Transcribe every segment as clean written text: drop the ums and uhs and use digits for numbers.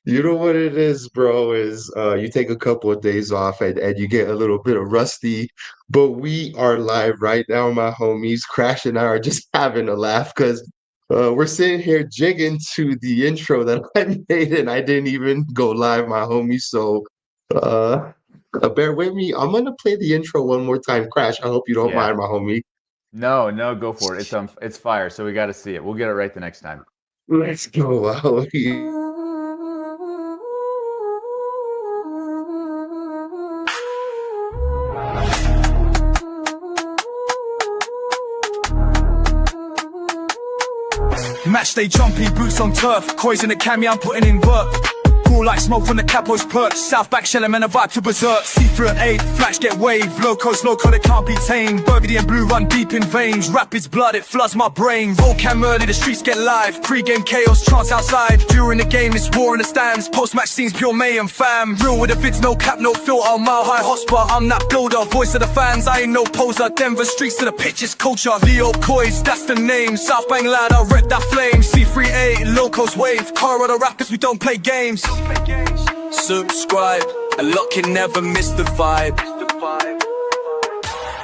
You know what it is, bro, is you take a couple of days off and you get a little bit of rusty, but we are live right now, my homies. Crash and I are just having a laugh because we're sitting here jigging to the intro that I made and I didn't even go live, my homies. So uh, bear with me. I'm gonna play the intro one more time. Crash, I hope you don't Yeah. mind, my homie. No, no, go for it. It's fire, so we got to see it. We'll get it right the next time. Let's go, homie. Match day jumpy, boots on turf. Coys in the cami, I'm putting in work. Cool like smoke from the capo's perch. South back shelling man, a vibe to berserk. C3 at 8, flats get wave. LeoCoys, local, they can't be tamed. Burgundy and blue run deep in veins. Rapids blood, it floods my brain. Roll cam early, the streets get live. Pre-game chaos, chance outside. During the game, it's war in the stands. Post-match scenes, pure mayhem, fam. Real with the vids, no cap, no filter. Mile High Hotspur, I'm that builder. Voice of the fans, I ain't no poser. Denver streets to the pitch, it's culture. LeoCoys, that's the name. South Bank lad, I rep that flame. C38, LeoCoys wave. Colorado Rapids, we don't play games. Subscribe, and lock it, never miss the vibe.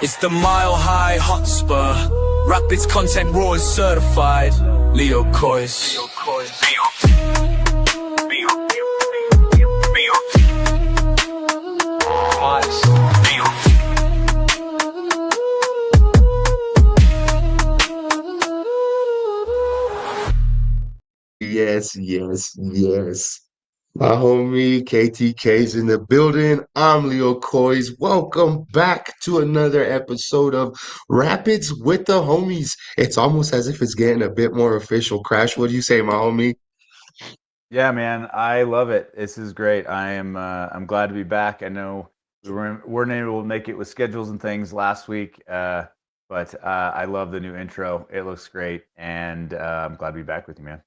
It's the Mile High Hotspur. Rapids content raw and certified. LeoCoys. Yes, yes, yes. My homie KTK's in the building. I'm LeoCoys. Welcome back to another episode of Rapids with the Homies. It's almost as if it's getting a bit more official. Crash, what do you say, my homie? Yeah, man, I love it. This is great. I'm glad to be back. I know weren't able to make it with schedules and things last week, but I love the new intro. It looks great, and I'm glad to be back with you, man.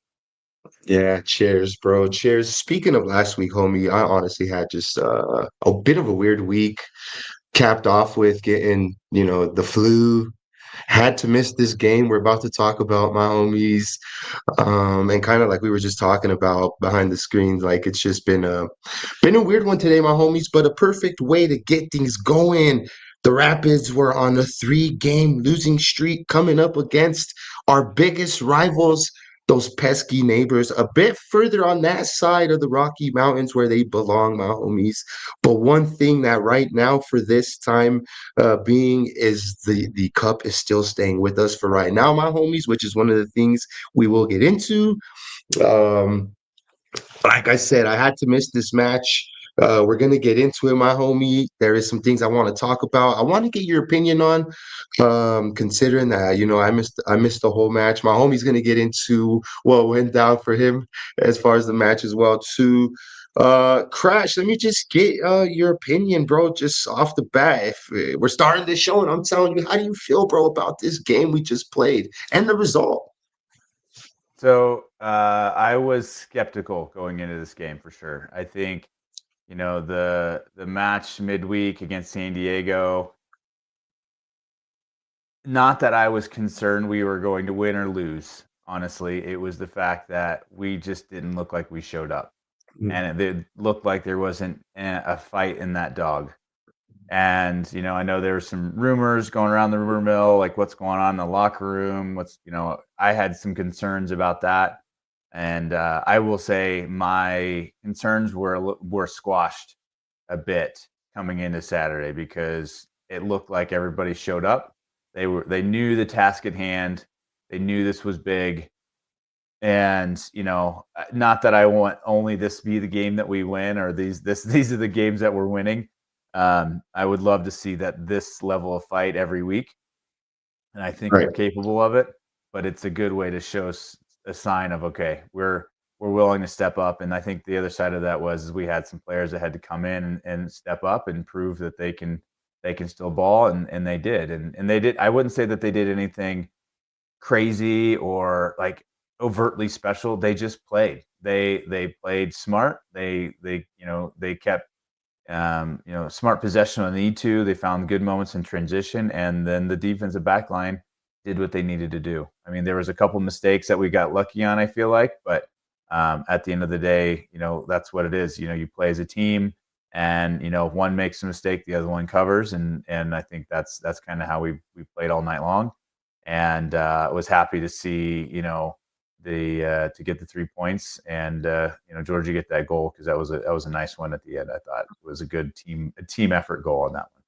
Yeah, cheers, bro. Cheers. Speaking of last week, homie, I honestly had just a bit of a weird week, capped off with getting, the flu. Had to miss this game we're about to talk about, my homies. And kind of like we were just talking about behind the screens, like it's just been a weird one today, my homies, but a perfect way to get things going. The Rapids were on a 3-game losing streak coming up against our biggest rivals, those pesky neighbors, a bit further on that side of the Rocky Mountains where they belong, my homies. But one thing that right now for this time being is the cup is still staying with us for right now, my homies, which is one of the things we will get into. Um, like I said, I had to miss this match. We're gonna get into it, my homie. There is some things I want to talk about. I want to get your opinion on, considering that I missed the whole match. My homie's gonna get into what went down for him as far as the match as well too. Crash, let me just get your opinion, bro, just off the bat. If we're starting this show, and I'm telling you, how do you feel, bro, about this game we just played and the result? So I was skeptical going into this game for sure. I think the match midweek against San Diego. Not that I was concerned we were going to win or lose. Honestly, it was the fact that we just didn't look like we showed up, and it looked like there wasn't a fight in that dog. And I know there were some rumors going around the rumor mill, like what's going on in the locker room. I had some concerns about that, and I will say my concerns were squashed a bit coming into Saturday because it looked like everybody showed up. They knew the task at hand. They knew this was big, and not that I want only this be the game that we win or these are the games that we're winning. I would love to see that this level of fight every week, and I think Right. we're capable of it. But it's a good way to show a sign of okay, we're willing to step up. And I think the other side of that was we had some players that had to come in and step up and prove that they can still ball, and they did, and they did. I wouldn't say that they did anything crazy or like overtly special. They just played. They played smart. They kept smart possession when they need to. They found good moments in transition, and then the defensive back line did what they needed to do. I mean, there was a couple mistakes that we got lucky on, I feel like, but At the end of the day, that's what it is. You play as a team, and if one makes a mistake, the other one covers, and I think that's kind of how we played all night long, and was happy to see the to get the 3 points, and Georgia get that goal, because that was a nice one at the end. I thought it was a good team effort goal on that one.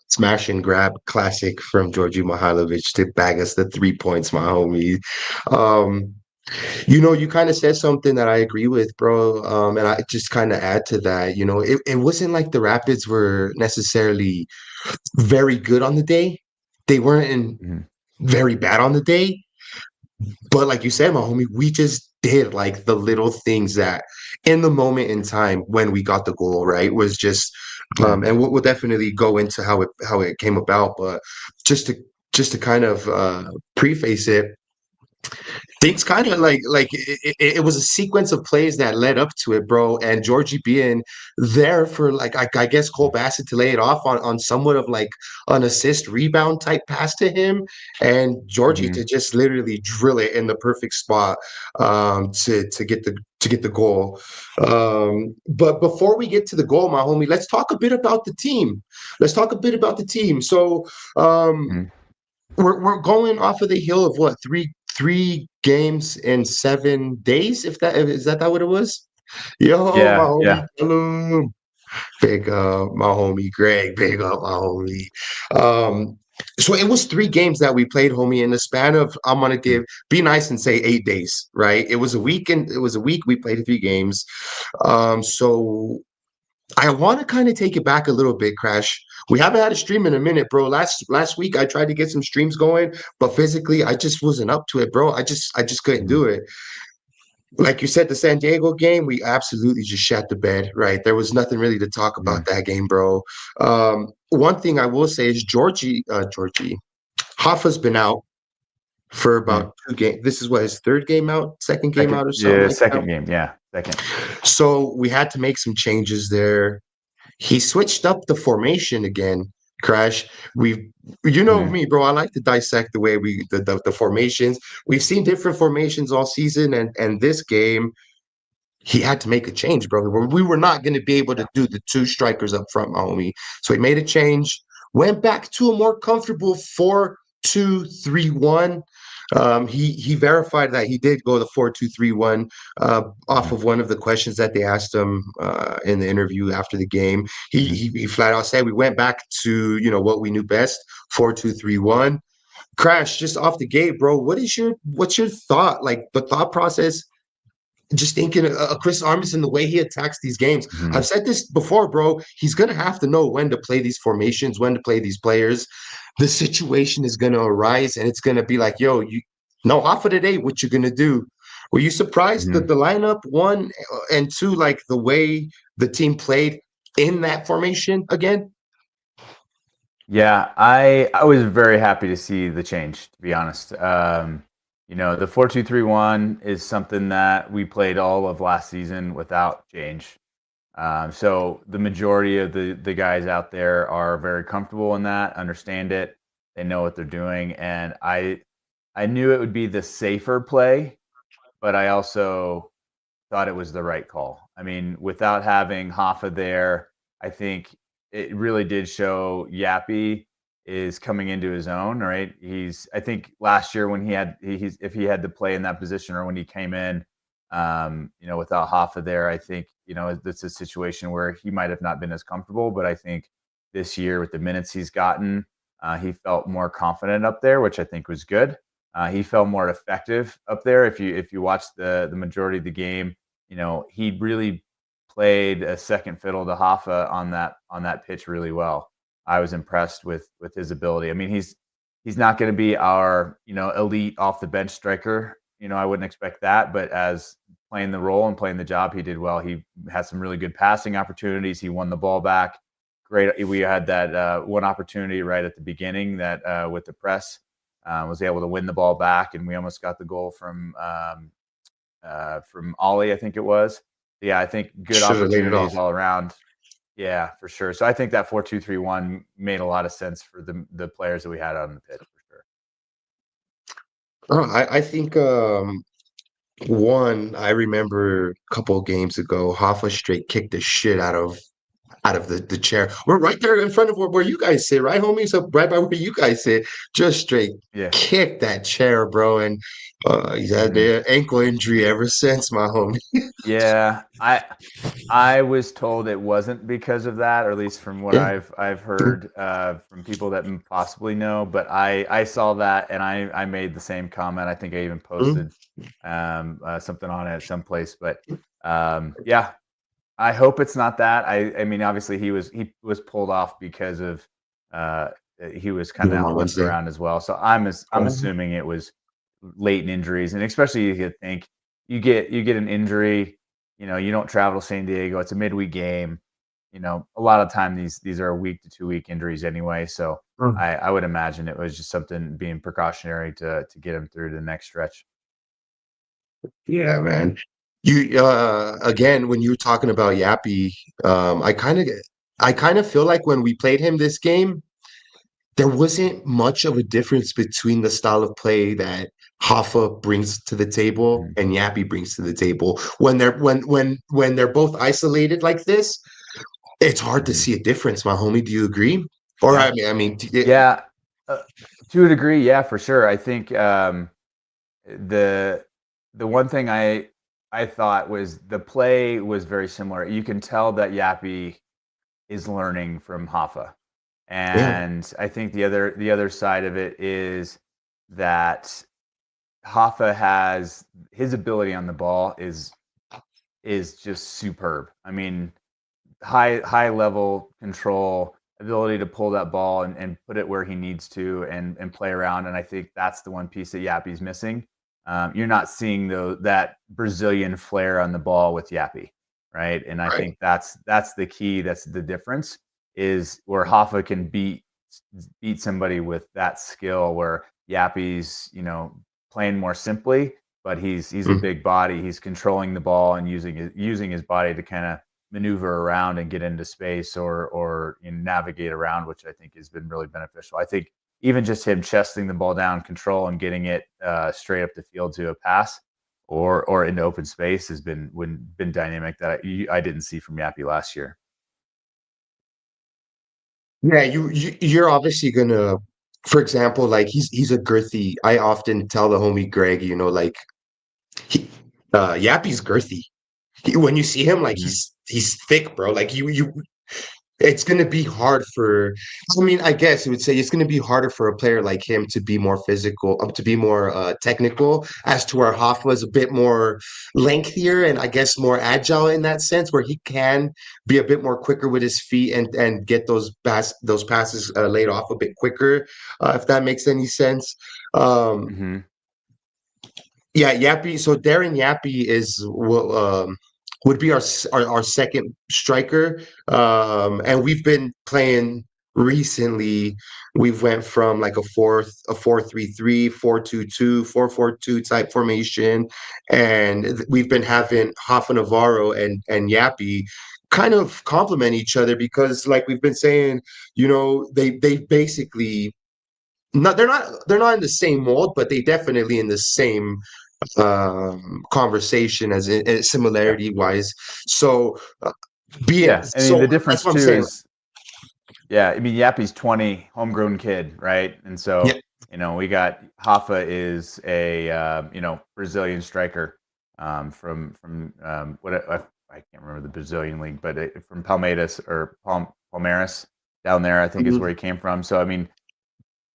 Smash and grab classic from Georgi Mihailovic to bag us the 3 points, my homie. Um, you kind of said something that I agree with, bro. And I just kind of add to that. It wasn't like the Rapids were necessarily very good on the day. They weren't Mhm. very bad on the day. But like you said, my homie, we just did like the little things that in the moment in time when we got the goal, right, was just and we'll definitely go into how it came about, but just to kind of preface it, things kind of like it was a sequence of plays that led up to it, bro. And Georgie being there for like I guess Cole Bassett to lay it off on somewhat of like an assist rebound type pass to him, and Georgie to just literally drill it in the perfect spot to get the goal. But before we get to the goal, my homie, let's talk a bit about the team. So we're going off of the hill of what, three games in 7 days, if that is that what it was. Yo, my Yeah, homie, yeah. hello. Big up my homie Greg, big up my homie. So it was 3 games that we played, homie, in the span of, I'm gonna be nice and say 8 days, right? It was a week, and it was a week we played 3 games. So I want to kind of take it back a little bit, Crash. We haven't had a stream in a minute, bro. Last week I tried to get some streams going, but physically I just wasn't up to it, bro. I just couldn't do it. Like you said, the San Diego game, we absolutely just shat the bed, right? There was nothing really to talk about that game, bro. One thing I will say is Georgie, Hoffa's been out for about 2 games. This is what, his third game out, second game Second, out, or something yeah, like that. second game, yeah, second. So we had to make some changes there. He switched up the formation again. Crash. You know me, bro. I like to dissect the way the formations. We've seen different formations all season, and this game he had to make a change, bro. We were not going to be able to do the 2 strikers up front, my homie. So he made a change, went back to a more comfortable 4-2-3-1. He verified that he did go the 4-2-3-1 off of one of the questions that they asked him in the interview after the game. He flat out said we went back to what we knew best, 4-2-3-1. Crash, just off the gate, bro. What's your thought? Like the thought process, just thinking Chris Armisen, the way he attacks these games. I've said this before, bro. He's going to have to know when to play these formations, when to play these players. The situation is going to arise, and it's going to be like, yo, half of the day, what you going to do? Were you surprised that the lineup, 1 and 2, like the way the team played in that formation again? Yeah, I was very happy to see the change, to be honest. The 4-2-3-1 is something that we played all of last season without change. So the majority of the guys out there are very comfortable in that, understand it, they know what they're doing, and I knew it would be the safer play, but I also thought it was the right call. I mean, without having Hoffa there, I think it really did show Yappy is coming into his own, right? I think last year when if he had to play in that position, or when he came in, without Hoffa there, I think, it's a situation where he might have not been as comfortable, but I think this year with the minutes he's gotten, he felt more confident up there, which I think was good. He felt more effective up there. If you watch the majority of the game, he really played a second fiddle to Hoffa on that pitch really well. I was impressed with his ability. I mean, he's not going to be our elite off the bench striker. I wouldn't expect that, but as playing the role and playing the job, he did well. He had some really good passing opportunities. He won the ball back. Great. We had that one opportunity right at the beginning that with the press was able to win the ball back, and we almost got the goal from Ollie, I think it was. Yeah, I think good opportunities all around. Yeah, for sure. So I think that 4-2-3-1 made a lot of sense for the players that we had on the pitch, for sure. I think One, I remember a couple of games ago, Hoffa straight kicked the shit out of the chair. We're right there in front of where you guys sit, right, homies? So right by where you guys sit, just straight Yeah. kicked that chair, bro. And he's had Mhm. the ankle injury ever since, my homie. Yeah, I was told it wasn't because of that, or at least from what Yeah. I've heard from people that possibly know. But I saw that and I made the same comment. I think I even Mm-hmm. posted something on it at some place. But yeah, I hope it's not that. I mean, obviously he was pulled off because of uh, he was kind Give him of on limping Wednesday. around as well. So I'm assuming it was latent injuries, and especially you could think you get an injury, you don't travel to San Diego. It's a midweek game. A lot of time these are 1 to 2 week injuries anyway. So Mm. I would imagine it was just something being precautionary to get him through the next stretch. Yeah, man. You again when you were talking about Yappy, I kind of feel like when we played him this game, there wasn't much of a difference between the style of play that Hoffa brings to the table Mhm. and Yappy brings to the table. When they're both isolated like this, it's hard to Mhm. see a difference, my homie. Do you agree? Or Yeah. I mean, Yeah, to a degree, yeah, for sure. I think the the one thing I thought was the play was very similar. You can tell that Yappy is learning from Hoffa, yeah, and I think the other side of it is that Hoffa has his ability on the ball is just superb. I mean, high level control, ability to pull that ball and put it where he needs to and play around. And I think that's the one piece that Yappy's missing. You're not seeing that Brazilian flair on the ball with Yappy, right? And I right. think that's the key. That's the difference is where Hoffa can beat somebody with that skill, where Yappy's playing more simply, but he's a Mm, big body. He's controlling the ball and using his body to kind of maneuver around and get into space or navigate around, which I think has been really beneficial. I think even just him chesting the ball down, control, and getting it straight up the field to a pass or into open space has been dynamic that I didn't see from Yappy last year. yeah, you're obviously gonna, for example, like he's a girthy. I often tell the homie Greg, like he, Yappy's girthy. When you see him, like Mhm. he's thick, bro. Like it's gonna be hard for. I mean, I guess it would say it's gonna be harder for a player like him to be more physical, to be more technical, as to where Hoff was a bit more lengthier and I guess more agile in that sense, where he can be a bit more quicker with his feet and get those passes laid off a bit quicker, if that makes any sense. Um, Mhm. yeah, Yappy. So Darren Yappy would be our second striker, and we've been playing recently. We've went from like a 4-3-3, 4-2-2, 4-4-2 type formation, and we've been having Hafa Navarro and Yappy kind of complement each other because, like we've been saying, they basically not they're not in the same mold, but they definitely in the same conversation as Yeah. similarity wise. So being Yeah. I mean, so the that's difference what I'm too saying. is, yeah, I mean, Yappy's 20, homegrown kid, right? And Yeah. so, we got Hoffa is a Brazilian striker from I can't remember the Brazilian league, but from Palmeiras or Palmeiras down there, I think is where Mhm, he came from. So, I mean,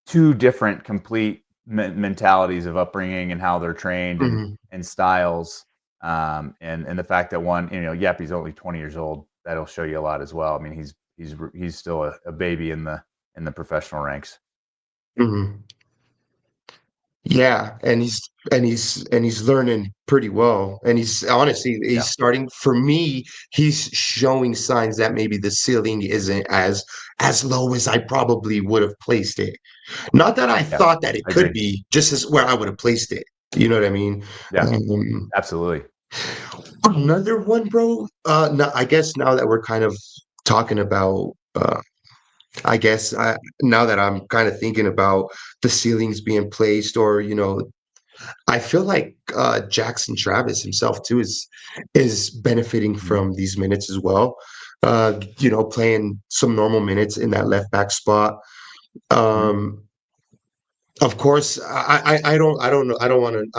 two different complete mentalities of upbringing and how they're trained mhm, and styles. And the fact that one, Yappy's only 20 years old, that'll show you a lot as well. I mean, he's still a baby in the professional ranks. mhm. Yeah, and he's learning pretty well. And he's honestly he's Yeah, starting for me, he's showing signs that maybe the ceiling isn't as low as I probably would have placed it. Not that I yeah, thought that it I could agree. be, just as where I would have placed it. You know what I mean? Yeah, Um, absolutely. Another one, bro. No, I guess now that we're kind of talking about, I guess now that I'm kind of thinking about the ceilings being placed, or I feel like Jackson Travis himself too is benefiting Mhm. from these minutes as well. Playing some normal minutes in that left back spot. Mhm. Um, of course, I don't know I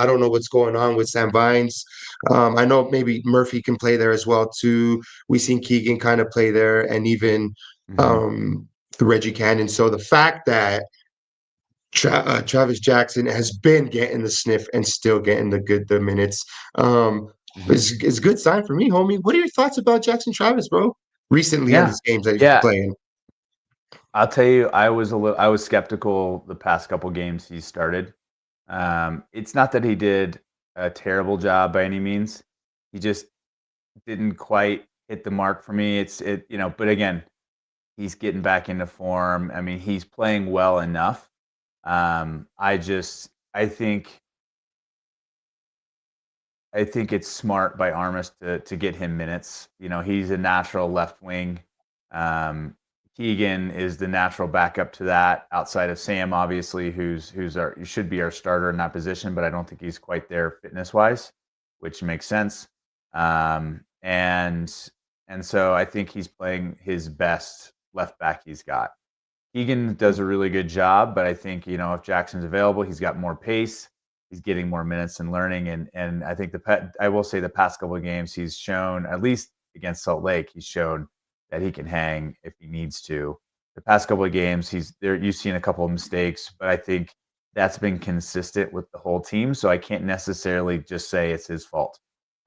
don't know what's going on with Sam Vines. I know maybe Murphy can play there as well too. We seen Keegan kind of play there, and even Mhm. um, Reggie Cannon. So the fact that Travis Jackson has been getting the sniff and still getting the minutes. Mhm. Is a good sign for me, homie. What are your thoughts about Jackson Travis, bro? Recently in Yeah. these games that he's Yeah. playing. I'll tell you, I was skeptical the past couple games he started. It's not that he did a terrible job by any means. He just didn't quite hit the mark for me. But again, he's getting back into form. I mean, he's playing well enough. I think it's smart by Armas to get him minutes. He's a natural left wing. Um, Keegan is the natural backup to that, outside of Sam, obviously, who should be our starter in that position, but I don't think he's quite there fitness wise, which makes sense. And so I think he's playing his best left back he's got. Keegan does a really good job, but I think, if Jackson's available, he's got more pace. He's getting more minutes and learning, and I think I will say the past couple of games he's shown, at least against Salt Lake, he's shown that he can hang if he needs to. The past couple of games, he's there. You've seen a couple of mistakes, but I think that's been consistent with the whole team. So I can't necessarily just say it's his fault.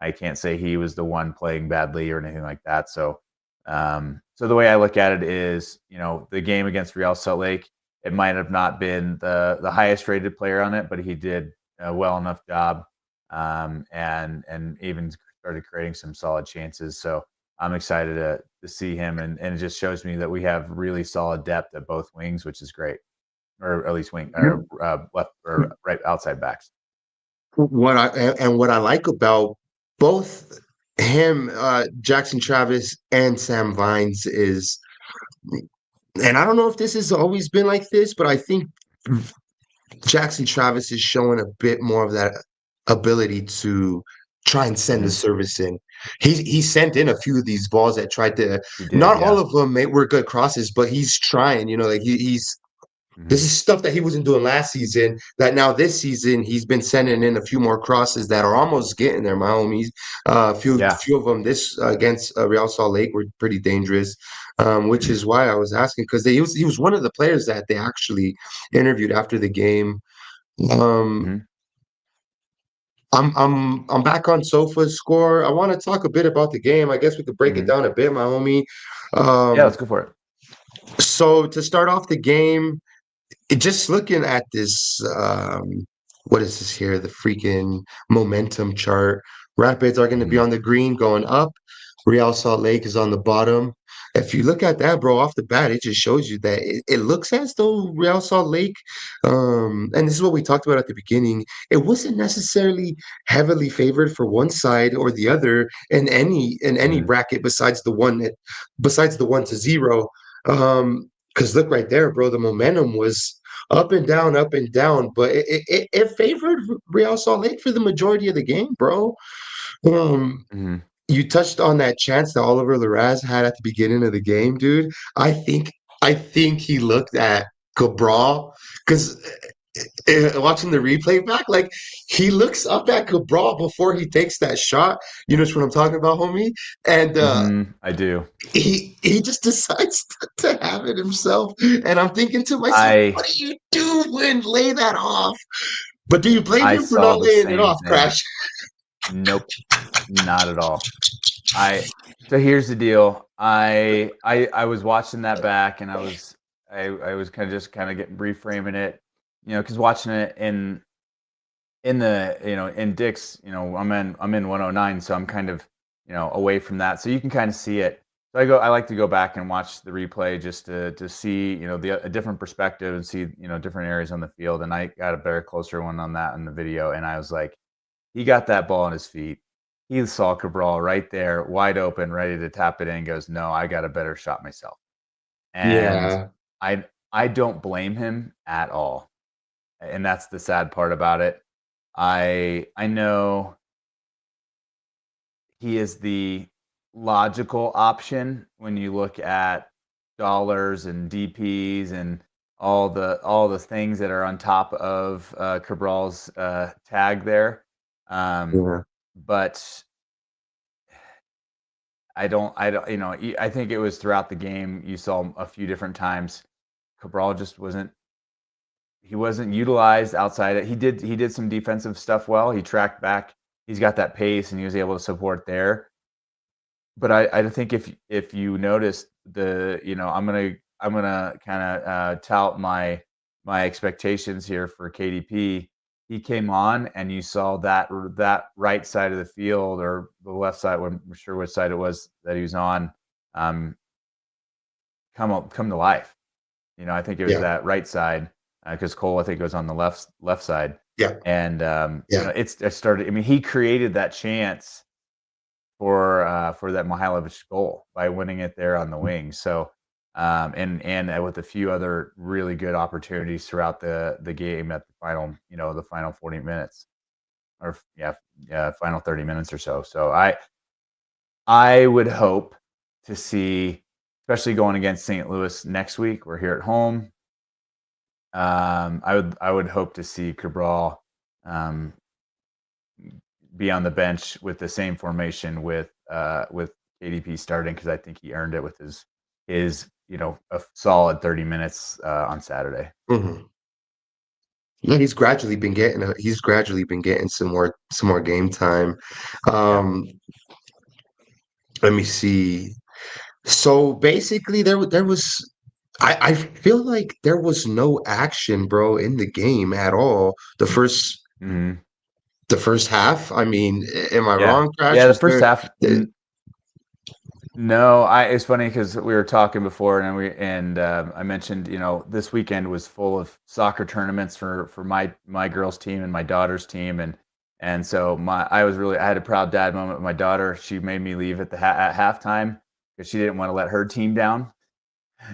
I can't say he was the one playing badly or anything like that. So the way I look at it is, the game against Real Salt Lake, it might have not been the highest rated player on it, but he did a well enough job, and even started creating some solid chances. So I'm excited to see him, and it just shows me that we have really solid depth at both wings, which is great, or at least wing or left or right outside backs. What I like about both him, Jackson Travis, and Sam Vines is, and I don't know if this has always been like this, but I think Jackson Travis is showing a bit more of that ability to try and send the Hmm. service in. He sent in a few of these balls that tried to. He did, Not all yeah. of them were good crosses, but he's trying. Like he's this Hmm. is stuff that he wasn't doing last season. That now this season he's been sending in a few more crosses that are almost getting there. My homies, Yeah. few of them this against Real Salt Lake were pretty dangerous, which is why I was asking because he was one of the players that they actually interviewed after the game. Um, Hmm. I'm back on Sofa's score. I want to talk a bit about the game. I guess we could break it Hmm. down a bit, my homie. Yeah, Um, let's go for it. so to start off the game, just looking at this, what is this here? The freaking momentum chart. Rapids are going to be Hmm. on the green going up. Real Salt Lake is on the bottom. If you look at that, bro, off the bat, it just shows you that it looks as though Real Salt Lake, and this is what we talked about at the beginning, it wasn't necessarily heavily favored for one side or the other in any Hmm. bracket besides the 1-0. Because look right there, bro, the momentum was up and down, but it favored Real Salt Lake for the majority of the game, bro. Um, Hmm. you touched on that chance that Oliver Larraz had at the beginning of the game, dude. I think I think he looked at Cabral because watching the replay back, like he looks up at Cabral before he takes that shot. You know what I'm talking about, homie? And Hmm. I do. he just decides to have it himself. And I'm thinking to myself, I what do you do when lay that off? But do you blame I him for saw not the laying it same off, thing. Crash? Nope, not at all. I So here's the deal. I was watching that back, and I was kind of getting reframing it, because watching it in the in Dick's, I'm in 109, so I'm kind of away from that, so you can kind of see it. So I like to go back and watch the replay just to see a different perspective and see different areas on the field, and I got a better closer one on that in the video, and I was like, he got that ball on his feet. He saw Cabral right there, wide open, ready to tap it in. Goes, no, I got a better shot myself. And Yeah. I don't blame him at all. And that's the sad part about it. I know he is the logical option when you look at dollars and DPs and all the things that are on top of Cabral's tag there. Yeah. But I think it was throughout the game you saw a few different times Cabral just wasn't utilized outside it. He did some defensive stuff well. He tracked back. He's got that pace and he was able to support there. But I think if you noticed I'm gonna kind of tout my expectations here for KDP. He came on and you saw that right side of the field or the left side. I'm sure which side it was that he was on. Um, come to life. I think it was Yeah. that right side because Cole I think was on the left side. Yeah. And Yeah. it started. I mean, he created that chance for that Mihailovic goal by winning it there on the wing. So and with a few other really good opportunities throughout the game at the final 40 minutes or final 30 minutes or so. So I would hope to see, especially going against St. Louis next week. We're here at home. I would hope to see Cabral be on the bench with the same formation with KDP starting because I think he earned it with his a solid 30 minutes on Saturday. Hmm. Yeah, he's gradually been getting some more game time. Yeah. Um, Let me see. So basically, there was. I feel like there was no action, bro, in the game at all. Mhm. The first half. I mean, am I Yeah. wrong, Crash? Yeah. The Was first there? half. No, it's funny because we were talking before, and I mentioned this weekend was full of soccer tournaments for my girls' team and my daughter's team, and so I had a proud dad moment with my daughter. She made me leave at halftime because she didn't want to let her team down,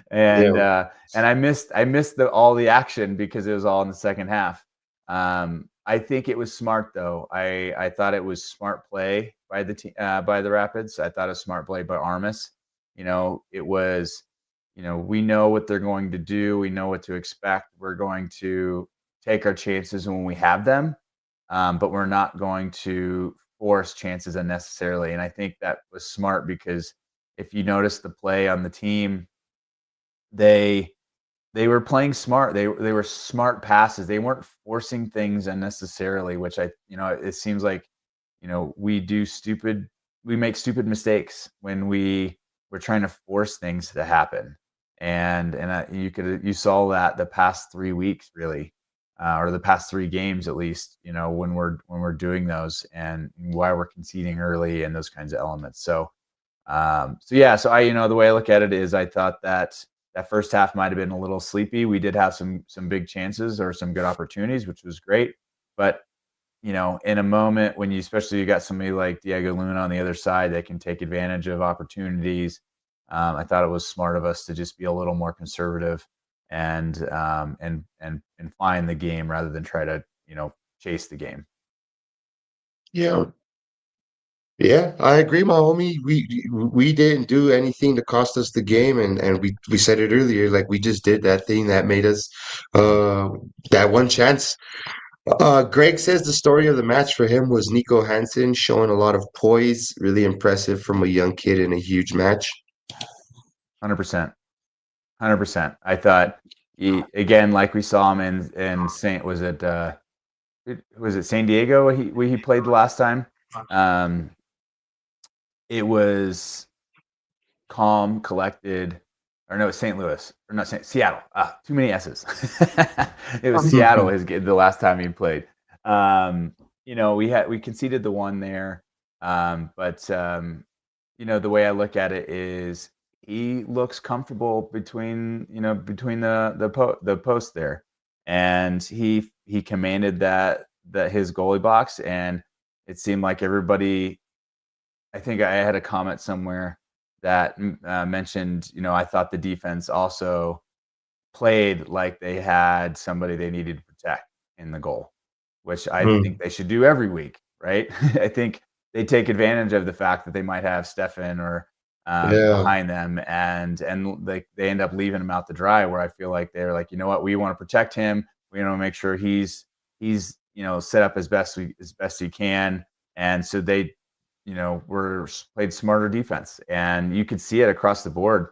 and Yeah. I missed all the action because it was all in the second half. I think it was smart though. I thought it was smart play by the Rapids. I thought it was smart play by Armis. It was. We know what they're going to do. We know what to expect. We're going to take our chances when we have them, but we're not going to force chances unnecessarily. And I think that was smart because if you notice the play on the team, they they were playing smart. They were smart passes. They weren't forcing things unnecessarily, which it seems like, we make stupid mistakes when we're trying to force things to happen. And you saw that the past 3 weeks really, or the past 3 games at least, when we're doing those and why we're conceding early and those kinds of elements. So yeah, so the way I look at it is I thought that first half might have been a little sleepy. We did have some big chances or some good opportunities, which was great. But in a moment when especially you got somebody like Diego Luna on the other side that can take advantage of opportunities, I thought it was smart of us to just be a little more conservative and find the game rather than try to chase the game. Yeah. Yeah, I agree, my homie. We didn't do anything to cost us the game, and we said it earlier, like we just did that thing that made us uh that one chance. Greg says the story of the match for him was Nico Hansen showing a lot of poise, really impressive from a young kid in a huge match. 100%. 100%. I thought again, like we saw him in Saint was it San Diego where he played the last time? Um, it was calm, collected, or no, St. Louis or not Seattle. Too many S's. It was Seattle the last time he played. We conceded the one there, but the way I look at it is he looks comfortable between the post there, and he commanded that his goalie box, and it seemed like everybody. I think I had a comment somewhere that mentioned, I thought the defense also played like they had somebody they needed to protect in the goal, which I Hmm. think they should do every week, right? I think they take advantage of the fact that they might have Stefan or Yeah. behind them, and they end up leaving him out to dry. Where I feel like they're like, you know what, we want to protect him. We want to make sure he's set up as best he can, and so they were played smarter defense, and you could see it across the board.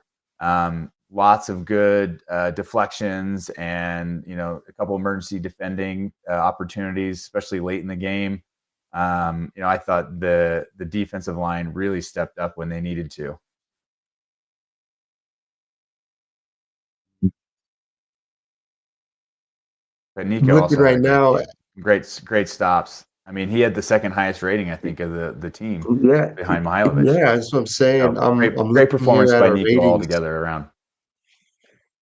Lots of good deflections, and a couple emergency defending opportunities, especially late in the game. I thought the defensive line really stepped up when they needed to. But Nico Looking also had right a great now, game. Great stops. I mean, he had the second highest rating, I think, of the team yeah, behind Mihailovic. yeah, that's what I'm saying. So I'm great looking here performance at by our Nico ratings. altogether around.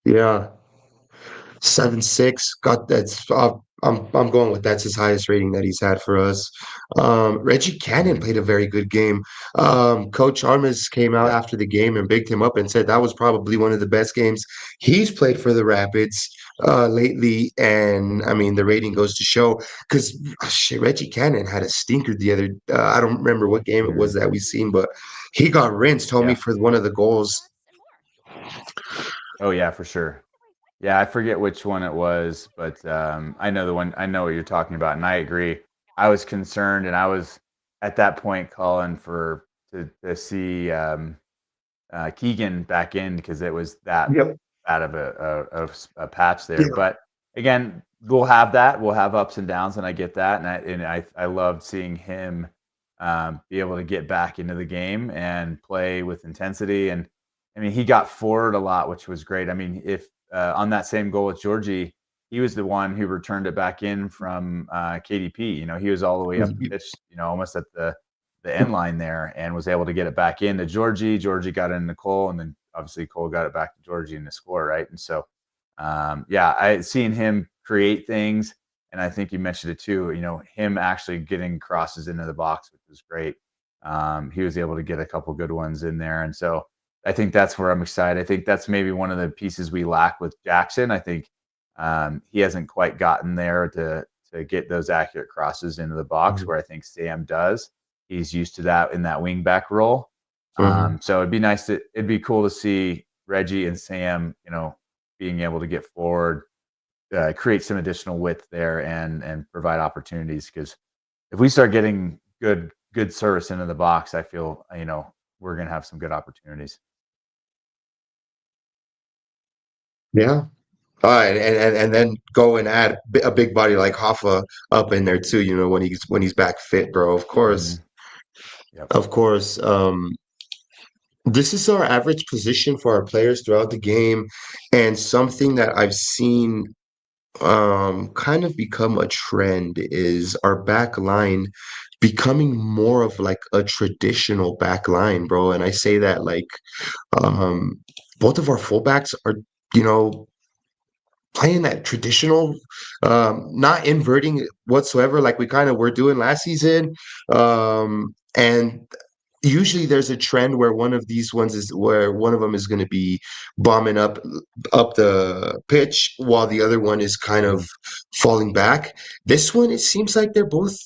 Yeah. 7.6 got that's I'm going with that's his highest rating that he's had for us. Reggie Cannon Mhm. played a very good game. Coach Armas came out after the game and bigged him up and said that was probably one of the best games he's played for the Rapids lately. And I mean the rating goes to show because shit, Reggie Cannon had a stinker the other. I don't remember what game it was Mhm. that we seen, but he got rinsed, homie, Yeah. for one of the goals. Oh yeah, for sure. Yeah, I forget which one it was, but I know the one. I know what you're talking about, and I agree. I was concerned, and I was at that point calling for to see Keegan back in because it was that Yep. bad of a patch there. But again, we'll have that. We'll have ups and downs, and I get that. And I loved seeing him be able to get back into the game and play with intensity. And I mean, he got forward a lot, which was great. I mean, if on that same goal with Georgie, he was the one who returned it back in from KDP. He was all the way up the pitch, almost at the end line there, and was able to get it back into Georgie. Georgie got it into Cole, and then obviously Cole got it back to Georgie in the score, right? And so, yeah, I seen him create things, and I think you mentioned it too. Him actually getting crosses into the box, which was great. He was able to get a couple good ones in there, and so I think that's where I'm excited. I think that's maybe one of the pieces we lack with Jackson. I think he hasn't quite gotten there to get those accurate crosses into the box, where I think Sam does. He's used to that in that wing back role. Mhm. So it'd be cool to see Reggie and Sam, being able to get forward, create some additional width there, and provide opportunities. Because if we start getting good service into the box, I feel we're gonna have some good opportunities. Yeah. And then go and add a big body like Hoffa up in there too. When he's back fit, bro. Of course, Mhm. Yep. of course. This is our average position for our players throughout the game, and something that I've seen kind of become a trend is our back line becoming more of like a traditional back line, bro. And I say that like um, both of our fullbacks are, you know, playing that traditional, not inverting whatsoever, like we kind of were doing last season. And usually there's a trend where one of these ones is where one of them is going to be bombing up the pitch while the other one is kind of falling back. This one, it seems like they're both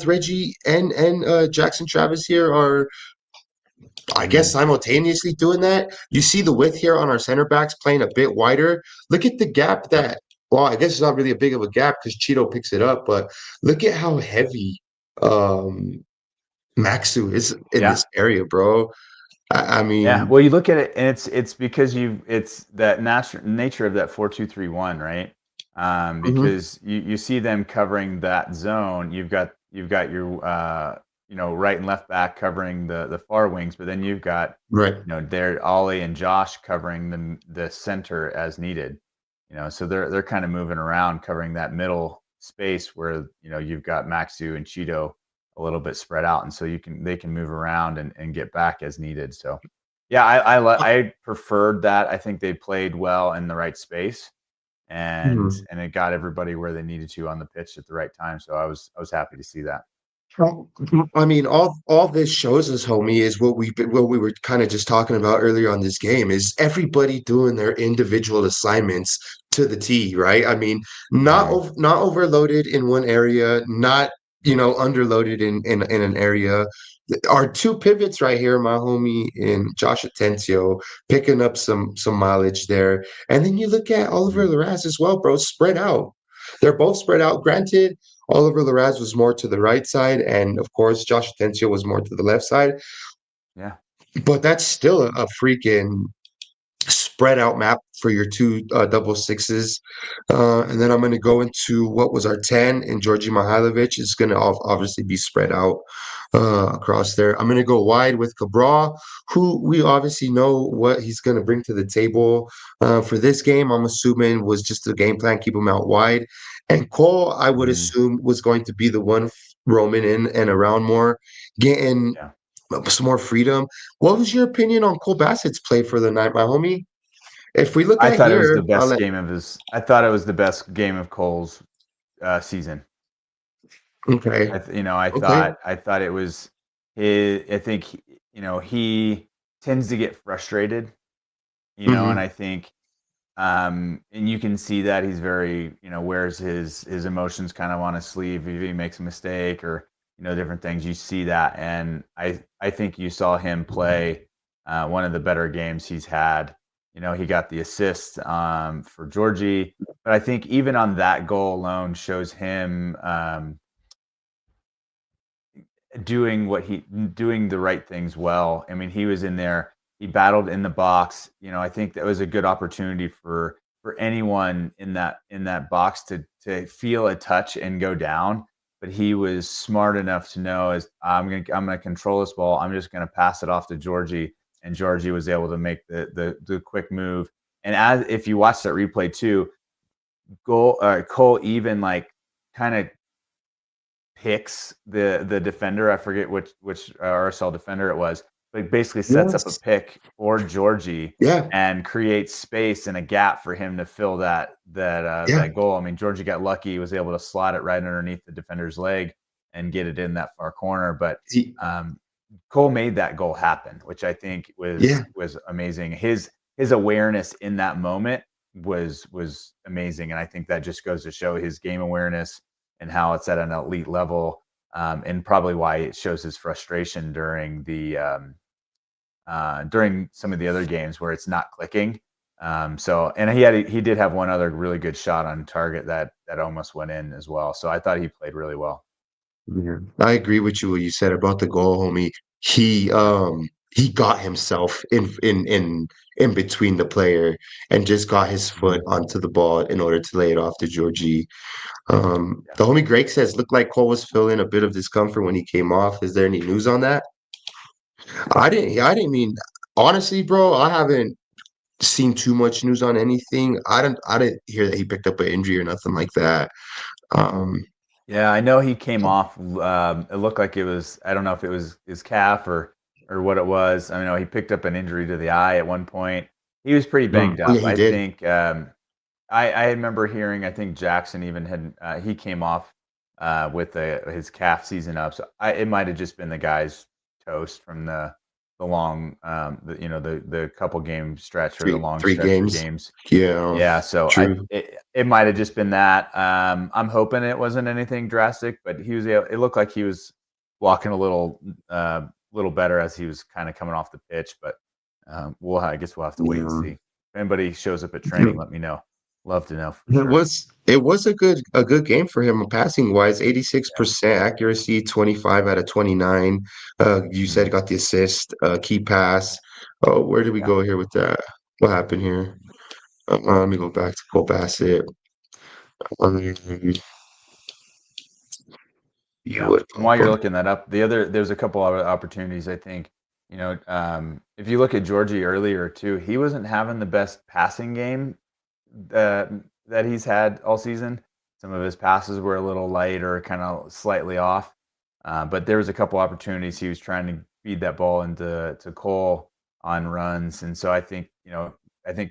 Reggie and Jackson Travis here are, I guess, Mhm. simultaneously doing that. You see the width here on our center backs playing a bit wider. Look at the gap Yep. that, well, I guess it's not really a big of a gap because Cheeto picks it up, but look at how heavy um, Maxu is in Yeah. this area, bro. I Yeah, mean, well, you look at it, and it's because it's that nature of that 4-2-3-1, right? mhm, Because you see them covering that zone. You've got your right and left back covering the far wings, but then you've got right. there Ollie and Josh covering the center as needed. So they're kind of moving around covering that middle space where you've got Maxu and Cheeto a little bit spread out, and so they can move around and get back as needed. So yeah, I preferred that. I think they played well in the right space, and Mhm. it got everybody where they needed to on the pitch at the right time. So I was happy to see that. Well, I mean, all this shows us, homie, is what we were kind of just talking about earlier on this game is everybody doing their individual assignments to the T, right? I mean, Mhm. not overloaded in one area, not underloaded in an area. Our two pivots right here, my homie and Josh Atencio, picking up some mileage there, and then you look at Oliver Mhm. Larraz as well, bro, spread out. They're both spread out. Granted, Oliver Larraz was more to the right side, and of course, Josh Atencio was more to the left side. Yeah. But that's still a freaking spread out map for your two double sixes. And then I'm going to go into what was our 10, and Georgi Mihailovic is going to obviously be spread out across there. I'm going to go wide with Cabral, who we obviously know what he's going to bring to the table for this game. I'm assuming was just the game plan, keep him out wide. And Cole, I would Mhm. assume, was going to be the one roaming in and around more, getting Yeah. some more freedom. What was your opinion on Cole Bassett's play for the night, my homie? If we look I at thought it was the here, I'll best let game of his. I thought it was the best game of Cole's season. okay, okay, I thought it was his. I think he tends to get frustrated. And hmm I think and you can see that he's very wears his emotions kind of on his sleeve if he makes a mistake or different things. You see that, and I think you saw him play one of the better games he's had. He got the assist for Georgie, but I think even on that goal alone shows him doing the right things well. I mean, he was in there, he battled in the box. I think that was a good opportunity for anyone in that box to feel a touch and go down. But he was smart enough to know as I'm gonna control this ball. I'm just gonna pass it off to Georgie, and Georgie was able to make the quick move. And as if you watch that replay too, Cole even like kind of picks the defender. I forget which RSL defender it was, but basically sets up a yes, pick for Georgie yeah, and creates space and a gap for him to fill yeah. that goal. I mean, Georgie got lucky; he was able to slot it right underneath the defender's leg and get it in that far corner. But He- um, Cole made that goal happen, which I think was yeah, was amazing. His awareness in that moment was amazing, and I think that just goes to show his game awareness and how it's at an elite level, and probably why it shows his frustration during some of the other games where it's not clicking. And he did have one other really good shot on target that almost went in as well. So I thought he played really well. yeah. I agree with you what you said about the goal, homie. He got himself in between the player and just got his foot Mhm. onto the ball in order to lay it off to Georgie. Yeah. The homie Greg says looked like Cole was feeling a bit of discomfort when he came off. Is there any news on that? I didn't mean honestly, bro. I haven't seen too much news on anything. I didn't hear that he picked up an injury or nothing like that. Um, Yeah, I know he came off. It looked like it was. I don't know if it was his calf or what it was. I know he picked up an injury to the eye at one point. He was pretty banged oh yeah, up. he I did. think. I remember hearing. I think Jackson even had. He came off with his calf season up. So it might have just been the guy's toast from the long, the couple game stretch or the long Three stretch of games. games. Yeah, Yeah, so true. it might have just been that. I'm hoping it wasn't anything drastic, but it looked like he was walking a little better as he was kind of coming off the pitch. But I guess we'll have to wait and Yeah. see. If anybody shows up at training, let me know. Love to know for It sure. was a good game for him passing wise, Yeah. 86% accuracy, 25 out of 29. You Mhm. said got the assist, key pass. Oh, where did we Yeah. go here with that? What happened here? Let me go back to Cole Bassett. Um, you Yeah. would And while pop you're up. looking that up, there's a couple other opportunities. I think if you look at Georgie earlier too, he wasn't having the best passing game that that he's had all season. Some of his passes were a little light or kind of slightly off. But there was a couple opportunities he was trying to feed that ball to Cole on runs, and so I think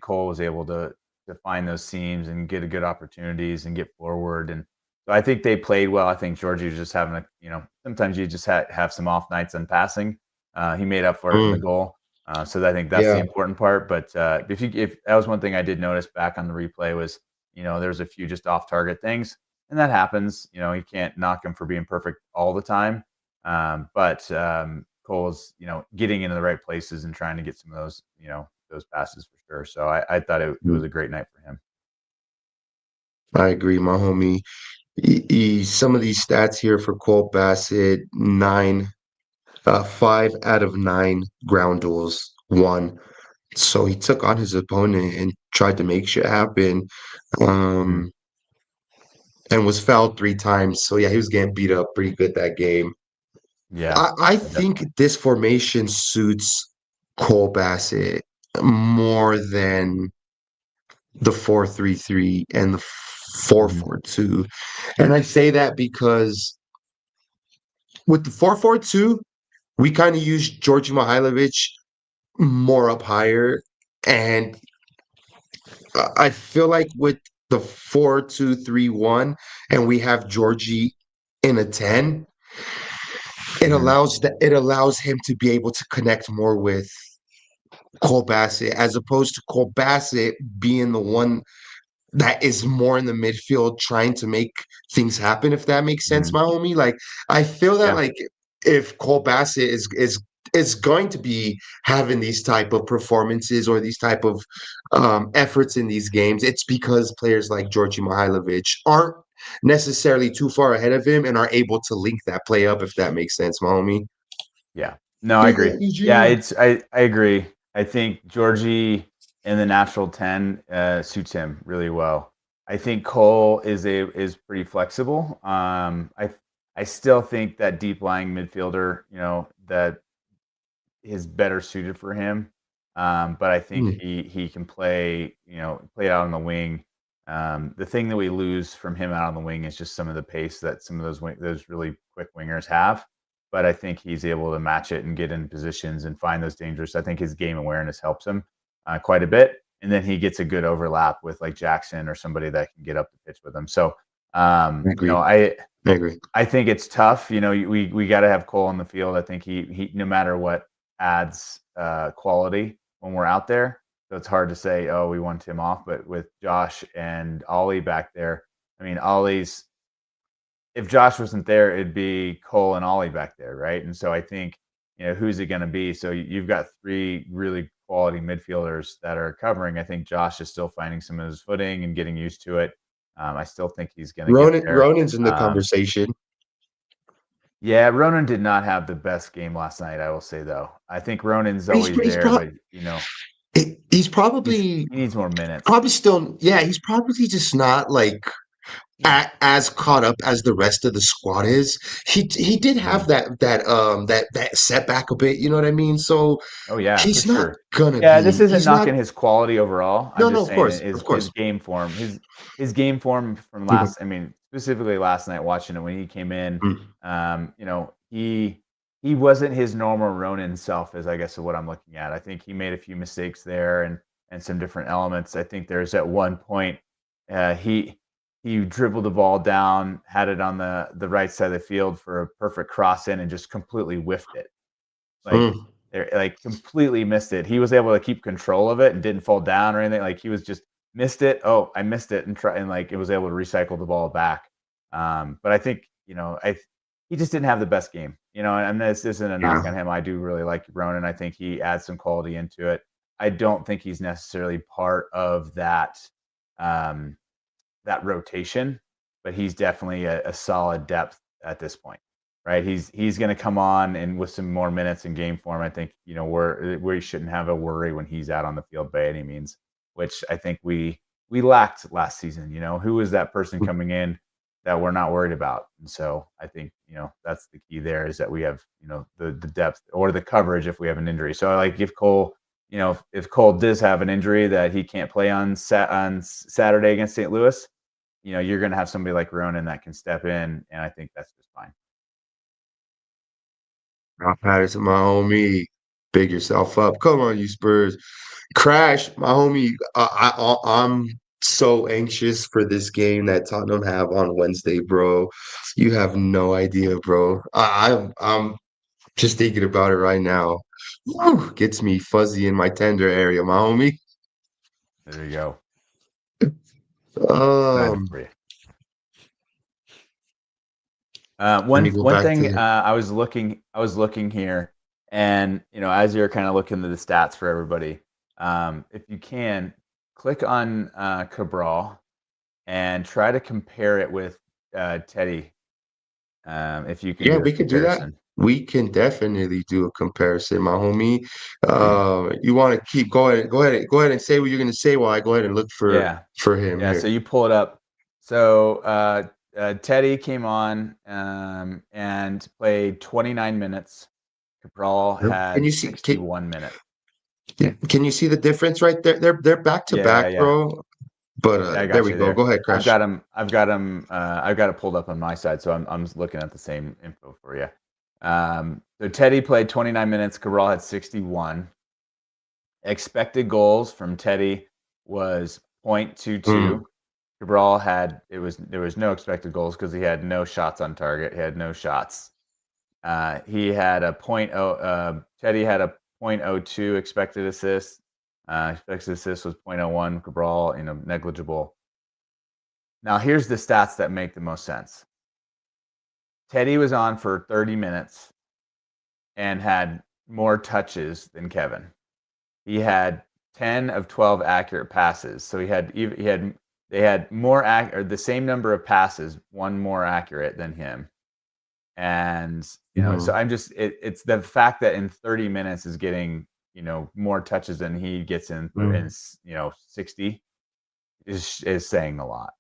Cole was able to find those seams and get a good opportunities and get forward. And So I think they played well. I think Georgie was just having sometimes you just have some off nights on passing. He made up for it in the Mm, goal. So I think that's the yeah. important part. But if that was one thing I did notice back on the replay was, there's a few just off target things, and that happens. You can't knock him for being perfect all the time. But Cole's, getting into the right places and trying to get some of those passes for sure. So I thought it Mm, was a great night for him. I agree, my homie. Some of these stats here for Cole Bassett: 5 out of 9 ground duels won. So he took on his opponent and tried to make shit happen. Mhm. Um, and was fouled 3 times. So yeah, he was getting beat up pretty good that game. Yeah, I yeah, think definitely. this formation suits Cole Bassett more than the 4-3-3 and the four Mhm. four two. And I say that because with the 4-4-2, we kind of use Georgi Mihailovic more up higher. And I feel like with the 4-2-3-1, and we have Georgie in a 10, Mhm. it allows him to be able to connect more with Cole Bassett, as opposed to Cole Bassett being the one that is more in the midfield trying to make things happen, if that makes sense, Mhm. my homie. Like, I feel that, Yeah. like, if Cole Bassett is going to be having these type of performances or these type of efforts in these games, it's because players like Georgi Mihailovic aren't necessarily too far ahead of him and are able to link that play up, if that makes sense, my homie. Yeah. No, I Big agree. up, Yeah, Eugene. I agree. I think Georgie in the natural 10 suits him really well. I think Cole is pretty flexible. I still think that deep lying midfielder, that is better suited for him. But I think Mm, he can play out on the wing. The thing that we lose from him out on the wing is just some of the pace that some of those really quick wingers have. But I think he's able to match it and get in positions and find those dangerous. I think his game awareness helps him quite a bit, and then he gets a good overlap with like Jackson or somebody that can get up the pitch with him. So I you know, agree. I I agree. I think it's tough. We got to have Cole on the field. I think he no matter what adds quality when we're out there. So it's hard to say, oh, we want him off. But with Josh and Ollie back there, I mean, Ollie's if Josh wasn't there, it'd be Cole and Ollie back there, right? And so I think who's it going to be? So you've got three really quality midfielders that are covering. I think Josh is still finding some of his footing and getting used to it. I still think he's going to get there. Ronan's in the Um, conversation. Yeah, Ronan did not have the best game last night, I will say, though. I think Ronan's He's always he's there, pro- but, he's probably he needs more minutes. probably still, yeah, he's probably just not like as caught up as the rest of the squad is. He did have Mhm. that setback a bit, you know what I mean? So Oh, yeah, for he's not sure. gonna Yeah, this be isn't he's not knocking his quality overall. I'm no, no, just of saying course, it of his course. game form, his game form from Mhm, last I mean, specifically last night watching it when he came in, mm, he wasn't his normal Ronan self is I guess what I'm looking at. I think he made a few mistakes there and some different elements. I think there's at one point, he dribbled the ball down, had it on the right side of the field for a perfect cross in and just completely whiffed it. Like, mm, completely missed it. He was able to keep control of it and didn't fall down or anything, like, he was just missed it, "Oh, I missed it," and, like, it was able to recycle the ball back. But I think, he just didn't have the best game, and this isn't a knock yeah. on him. I do really like Ronan. I think he adds some quality into it. I don't think he's necessarily part of um, that rotation, but he's definitely a solid depth at this point, right? He's going to come on and with some more minutes in game form. I think we shouldn't have a worry when he's out on the field by any means, which I think we lacked last season. Who was that person coming in that we're not worried about? And so I think that's the key there is that we have the depth or the coverage if we have an injury. So like if Cole if Cole does have an injury that he can't play on Saturday against St. Louis, you're going to have somebody like Ronan that can step in, and I think that's just fine. Ralph Patterson, my homie. Big yourself up. Come on, you Spurs. Crash, my homie. I'm so anxious for this game that Tottenham have on Wednesday, bro. You have no idea, bro. I'm just thinking about it right now. Whew, gets me fuzzy in my tender area, my homie. There you go. Excited Um, for you. Let One me go one back to thing the. I was looking here, and as you're kind of looking at the stats for everybody, if you can click on Cabral and try to compare it with Teddy, if you can Yeah, do a we could do that. comparison. We can definitely do a comparison, my homie. You want to keep going? Go ahead and say what you're going to say while I go ahead and look Yeah, for him yeah. here. So you pull it up. So Teddy came on and played 29 minutes. Cabral Can had you see? 61 minutes. Can you see the difference right there? They're back to Yeah, back, yeah. bro. But Yeah, I there got we you go. there. Go ahead, I've Crash. got him. I've got it pulled up on my side, so I'm looking at the same info for you. So Teddy played 29 minutes. Cabral had 61. Expected goals from Teddy was Mm, .22. Cabral had there was no expected goals because he had no shots on target. He had no shots. He had a Teddy had a .02 expected assist. Expected assist was .01. Cabral, negligible. Now here's the stats that make the most sense. Teddy was on for 30 minutes and had more touches than Kevin. He had 10 of 12 accurate passes. So they had or the same number of passes, one more accurate than him. And so mhm, I'm just it's the fact that in 30 minutes is getting more touches than he gets in mm, 60 is saying a lot.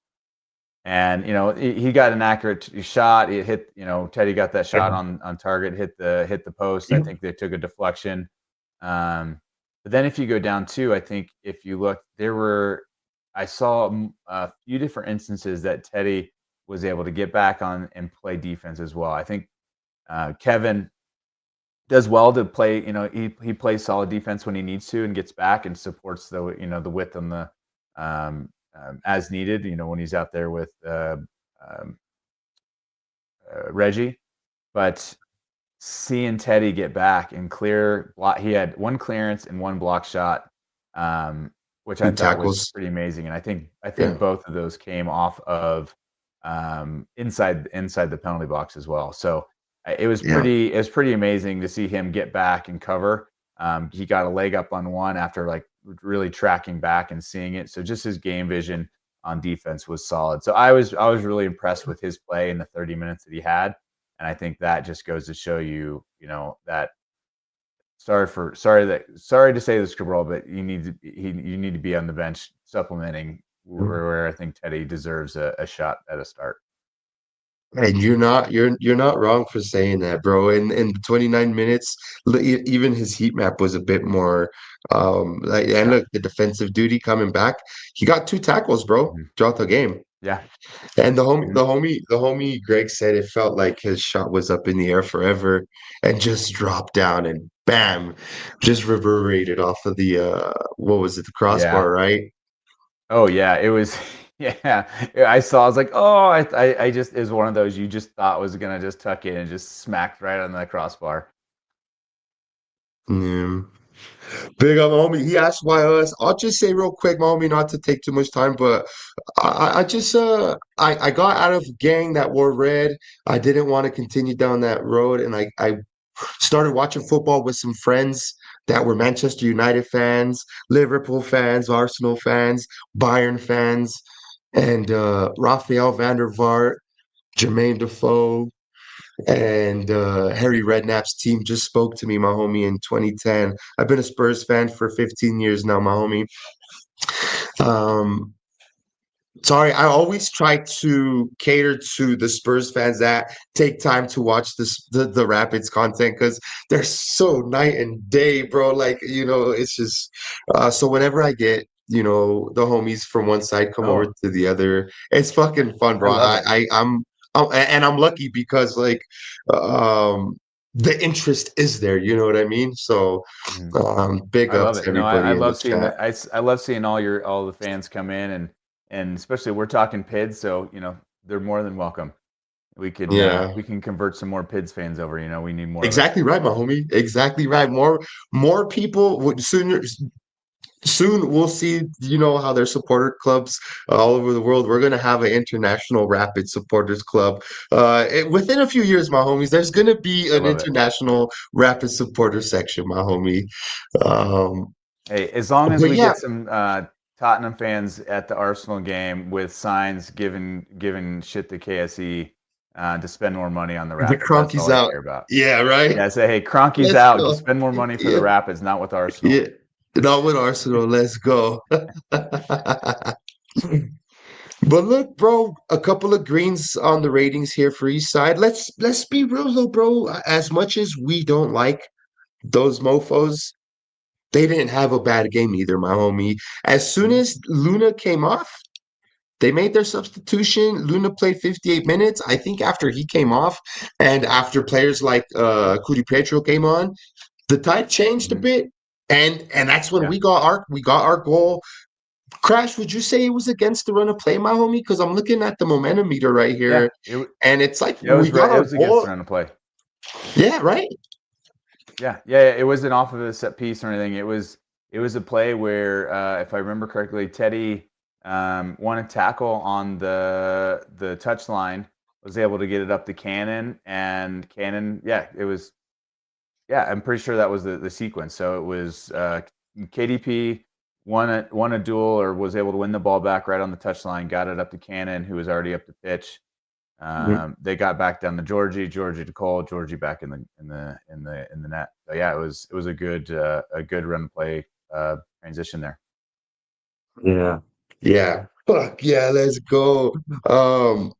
And he got an accurate shot. It hit. Teddy got that shot yeah, on target. Hit the post. I yeah, think they took a deflection. But then if you go down too, I think if you look, I saw a few different instances that Teddy was able to get back on and play defense as well. I think Kevin does well to play. He plays solid defense when he needs to and gets back and supports the width on the as needed. When he's out there with um, Reggie, but seeing Teddy get back and clear block, he had one clearance and one block shot, which I two thought was tackles. pretty amazing. And I think Yeah, both of those came off of inside the penalty box as well. So yeah. it was pretty amazing to see him get back and cover. He got a leg up on one after like really tracking back and seeing it. So just his game vision on defense was solid. So I was really impressed with his play in the 30 minutes that he had. And I think that just goes to show you, that sorry to say this, Cabral, but you need to be on the bench supplementing where I think Teddy deserves a shot at a start. And you're not wrong for saying that, bro. In 29 minutes, even his heat map was a bit more like, and Yeah. look, the defensive duty coming back. He got two tackles, bro, Mhm. throughout the game. Yeah. And Mhm. the homie Greg said it felt like his shot was up in the air forever and just dropped down and bam, just reverberated off of the what was it, the Yeah. crossbar, right? Oh yeah. It was. Yeah. I was like, oh, I just is one of those you just thought was gonna just tuck in and just smacked right on the crossbar. Yeah. Big up, homie. He asked why us. I'll just say real quick, my homie, not to take too much time, but I just I got out of gang that wore red. I didn't want to continue down that road, and I started watching football with some friends that were Manchester United fans, Liverpool fans, Arsenal fans, Bayern fans, and Rafael van der Vaart, Jermaine Defoe, and Harry Redknapp's team just spoke to me, my homie, in 2010. I've been a Spurs fan for 15 years now, my homie. Um, Sorry, I always try to cater to the Spurs fans that take time to watch the Rapids content because they're so night and day, bro. Like, it's just so whenever I get, the homies from one side come over Oh, to the other, it's fucking fun, I bro. love it. And I'm lucky because like the interest is there, you know what I mean? So Mhm. big I up love to it. No, I everybody in the love seeing chat. I love seeing all the fans come in and and especially we're talking Pids, so they're more than welcome. Yeah. We can convert some more Pids fans over. We need more of those. Exactly right, my homie. Exactly right. More people would soon we'll see, how their supporter clubs all over the world. We're gonna have an international Rapid supporters club. Within a few years, my homies, there's gonna be I an love it. international Rapid supporter section, my homie. Um, Hey, as long as but we yeah, get some Tottenham fans at the Arsenal game with signs giving shit to KSE to spend more money on the the Rapids, that's all Cronkies I out. care about. Yeah, right. Yeah, say, hey, Cronky's Let's out. go. Spend more money for the Yeah, Rapids, not with Arsenal. yeah. Not with Arsenal. Let's go. But look, bro, a couple of greens on the ratings here for each side. Let's be real though, bro. As much as we don't like those mofos, they didn't have a bad game either, my homie. As soon Mhm. as Luna came off, they made their substitution. Luna played 58 minutes. I think after he came off and after players like Cudi Petro came on, the tide changed a Mhm. bit. And that's when Yeah, we got our goal. Crash, would you say it was against the run of play, my homie? Because I'm looking at the momentum meter right yeah, here, and it's like yeah. It we was got right. It our was against goal. the run of play. Yeah, right. Yeah. It wasn't off of a set piece or anything. It was a play where, if I remember correctly, Teddy won a tackle on the touchline, was able to get it up to Cannon, and Cannon, yeah, it was, yeah, I'm pretty sure that was the sequence. So it was KDP won a duel, or was able to win the ball back right on the touchline, got it up to Cannon, who was already up the pitch. Mhm. They got back down to Georgie to Cole, Georgie back in the net. So yeah, it was a good run play transition there. Yeah. Yeah. Fuck yeah, let's go. Um,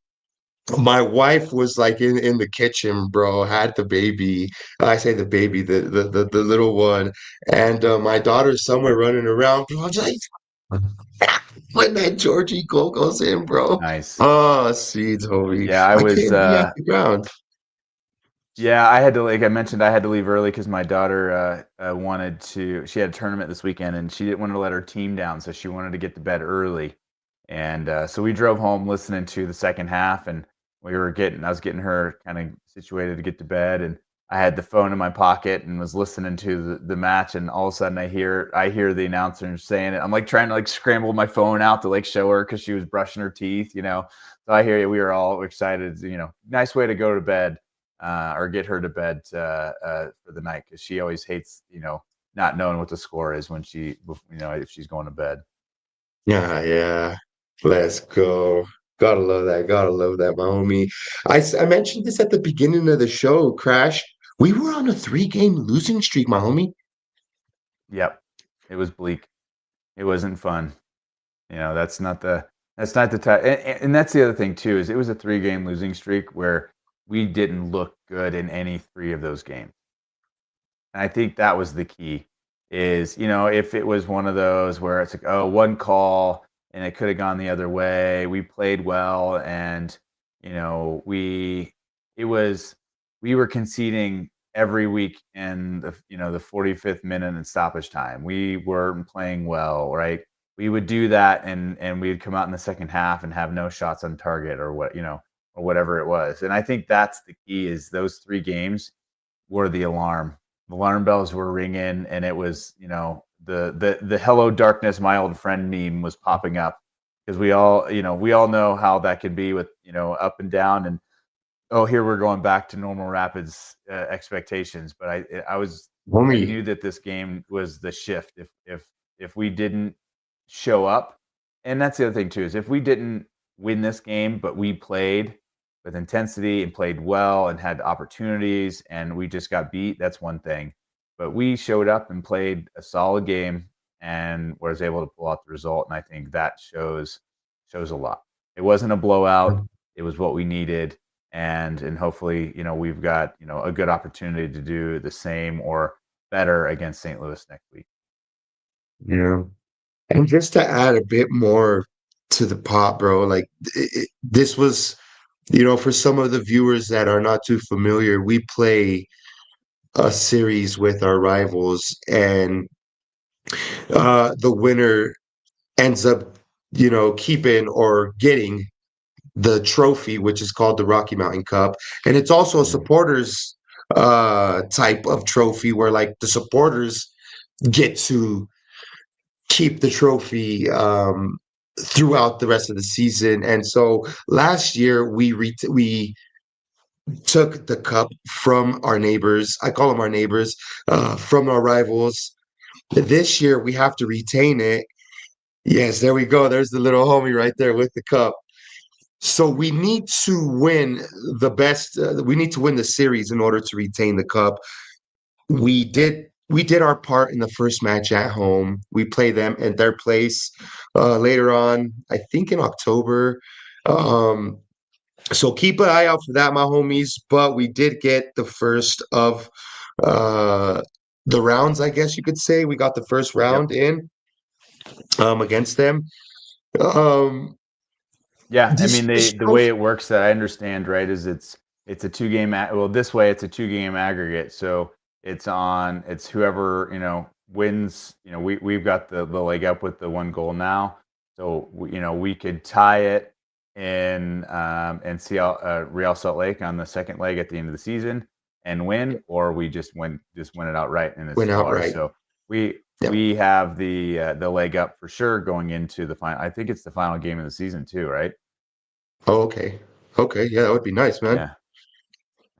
my wife was like in the kitchen, bro, had the baby. I say the baby, the little one, and my daughter's somewhere running around, bro. I'm just like, when that Georgie goal goes in, bro. Nice. Oh, seeds, homie. Yeah, I I was. can't be at the ground. Yeah, I had to, like I mentioned, I had to leave early because my daughter wanted to. She had a tournament this weekend, and she didn't want to let her team down, so she wanted to get to bed early. And so we drove home listening to the second half, and I was getting her kind of situated to get to bed, and I had the phone in my pocket and was listening to the match, and all of a sudden I hear the announcer saying it. I'm like trying to like scramble my phone out to like show her because she was brushing her teeth. So I hear it. We were all excited. Nice way to go to bed, or get her to bed for the night, because she always hates not knowing what the score is when if she's going to bed. Yeah, yeah. Let's go. Gotta love that. Gotta love that, my homie. I mentioned this at the beginning of the show, Crash. We were on a 3-game losing streak, my homie. Yep, it was bleak. It wasn't fun. That's not the time. And that's the other thing too, is it was a 3-game losing streak where we didn't look good in any three of those games. And I think that was the key. Is if it was one of those where it's like, oh, one call and it could have gone the other way. We played well, and you know we it was we were conceding every week in the 45th minute and stoppage time. We weren't playing well, right? We would do that, and we'd come out in the second half and have no shots on target, or whatever it was. And I think that's the key, is those 3 games were the alarm. The alarm bells were ringing, and it was, the "Hello Darkness, my old friend" meme was popping up, because we all know how that can be with up and down, and oh, here we're going back to normal Rapids expectations. But I Homie. knew that this game was the shift. If we didn't show up, and that's the other thing too, is if we didn't win this game, but we played with intensity and played well and had opportunities, and we just got beat, that's one thing. But we showed up and played a solid game and was able to pull out the result, and I think that shows a lot. It wasn't a blowout. It was what we needed, and hopefully, we've got a good opportunity to do the same or better against St. Louis next week. Yeah. And just to add a bit more to the pot, bro, like this was, for some of the viewers that are not too familiar, we play a series with our rivals, and the winner ends up keeping or getting the trophy, which is called the Rocky Mountain Cup. And it's also a supporters type of trophy where like the supporters get to keep the trophy throughout the rest of the season. And so last year we took the cup from our neighbors. I call them our neighbors, from our rivals. This year we have to retain it. Yes, there we go. There's the little homie right there with the cup. So we need to win the best. We need to win the series in order to retain the cup. We did our part in the first match at home. We play them at their place later on, I think in October. Um, so keep an eye out for that, my homies. But we did get the first of uh, the rounds, I guess you could say. We got the first Yep. round in against them. Um, Yeah, I this mean this the way trophy, it works that I understand, right, is it's a two game well this way it's a two game aggregate. So it's whoever, wins, we've got the leg up with the one goal now. So we could tie it in Real Salt Lake on the second leg at the end of the season and win, or we just win it outright and it's went still out ours. right. So we Yeah. we have the leg up for sure going into the final. I think it's the final game of the season too, right? Oh, okay. Okay. Yeah, that would be nice, man. Yeah,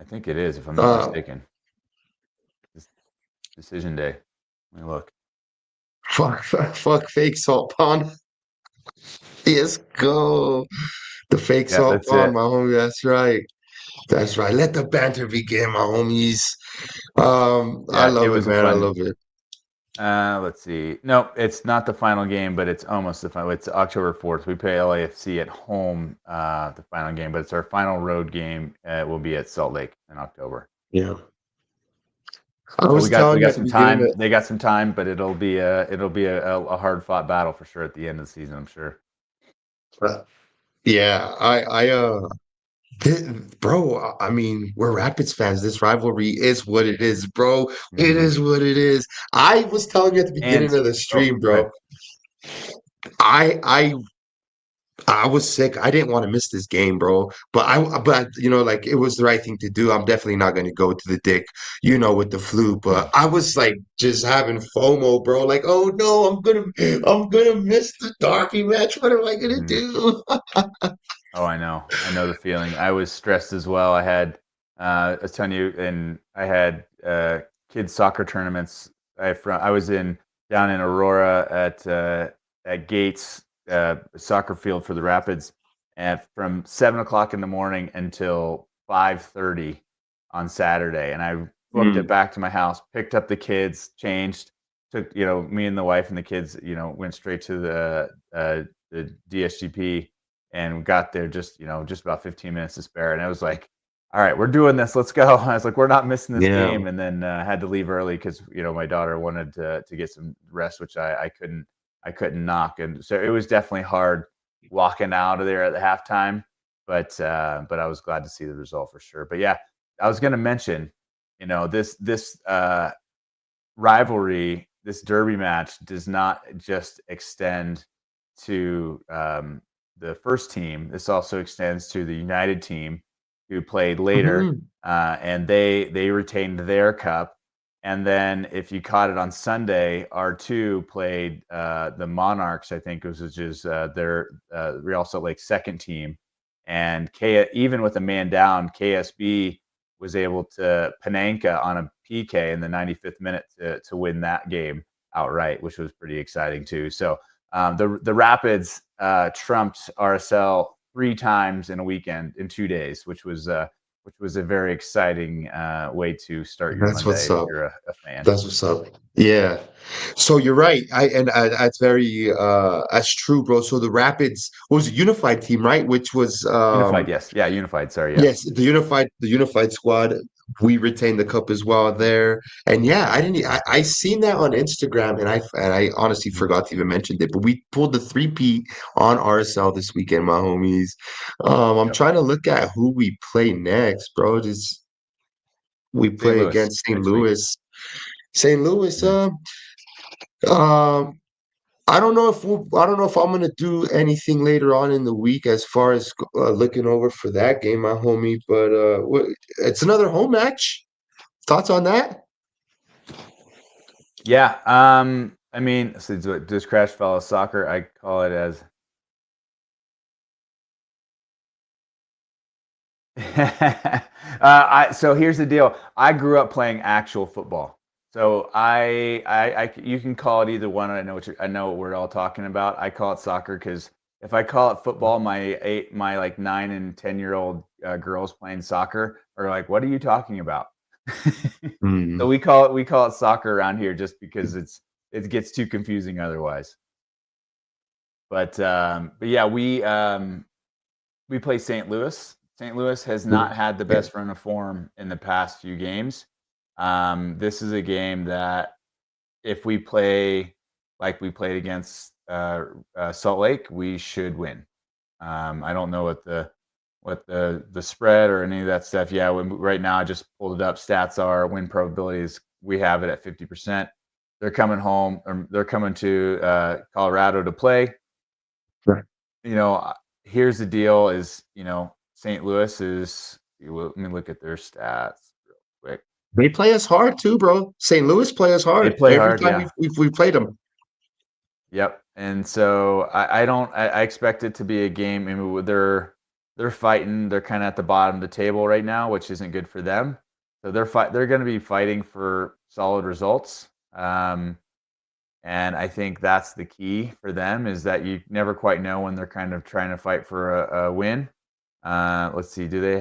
I think it is, if I'm not Uh, mistaken. This decision day. Let me look. fuck fake salt pond. Let's go. The fake Yeah, salt that's pond, it. my homie. That's right. That's right. Let the banter begin, my homies. I Yeah, it love it, was a man. I fun. love it. Let's see. No, it's not the final game, but it's almost the final. It's October 4th. We play LAFC at home, the final game, but it's our final road game. Will be at Salt Lake in October. Yeah. I So we was got we telling you got at the some beginning time. They got some time, but it'll be a hard fought battle for sure at the end of the season, I'm sure. yeah, bro, I mean, we're Rapids fans. This rivalry is what it is, bro. It Mhm. is what it is. I was telling you at the beginning And of the oh, stream, go ahead. bro. I I I was sick. I didn't want to miss this game, bro. But like it was the right thing to do. I'm definitely not going to go to the dick, with the flu. But I was like just having FOMO, bro. Like, oh no, I'm gonna miss the Darky match. What am I gonna Mhm. do? Oh, I know. I know the feeling. I was stressed as well. I was telling you, and I had kids soccer tournaments. I was down in Aurora at Gates soccer field for the Rapids, and from 7 o'clock in the morning until 5:30 on Saturday. And I booked it Mm, back to my house, picked up the kids, changed, took me and the wife and the kids went straight to the DSGP and got there just about 15 minutes to spare. And I was like, all right, we're doing this. Let's go. I was like, we're not missing this yeah. game. And then had to leave early because my daughter wanted to get some rest, which I couldn't knock. And so it was definitely hard walking out of there at the halftime. But I was glad to see the result for sure. But yeah, I was going to mention, this rivalry, this derby match does not just extend to the first team. This also extends to the United team who played later, Mhm. and they retained their cup. And then, if you caught it on Sunday, R2 played the Monarchs, I think, which is their Real Salt Lake second team. And even with a man down, KSB was able to Panenka on a PK in the 95th minute to win that game outright, which was pretty exciting too. So the Rapids trumped RSL 3 times in a weekend in 2 days, which was a very exciting way to start your That's Monday what's if up. you're a fan. That's what's up. Yeah. So you're right. That's very that's true, bro. So the Rapids was a unified team, right? Which was Unified, yes, yeah, unified. Sorry, yeah. yes, the unified squad. We retained the cup as well there. And yeah, I didn't I seen that on Instagram and I honestly Mhm. forgot to even mention it. But we pulled the three-peat on RSL this weekend, my homies. I'm Yep. trying to look at who we play next, bro. Just we St. play Louis against St. next week. Louis. St. Louis, Mhm. um, I don't know if I'm gonna do anything later on in the week as far as looking over for that game, my homie. But it's another home match. Thoughts on that? Yeah. I mean, so does Crash follow soccer? I call it as. So here's the deal. I grew up playing actual football. So you can call it either one. I know what we're all talking about. I call it soccer because if I call it football, my like 9 and 10-year-old girls playing soccer are like, "What are you talking about?" So Hmm. we call it soccer around here just because it gets too confusing otherwise. But yeah, we play St. Louis. St. Louis has not had the Yeah. best run of form in the past few games. This is a game that if we play like we played against Salt Lake, we should win. I don't know what the spread or any of that stuff. Yeah, right now I just pulled it up. Stats are win probabilities. We have it at 50%. They're coming home, or they're coming to Colorado to play. Right. You know, here's the deal: is St. Louis is. Let me look at their stats real quick. They play us hard too, bro. St. Louis play us They hard play every hard, time yeah. we've played them. Yep. And so I don't. I expect it to be a game. I mean, they're fighting. They're kind of at the bottom of the table right now, which isn't good for them. So they're going to be fighting for solid results. And I think that's the key for them is that you never quite know when they're kind of trying to fight for a win. Let's see. They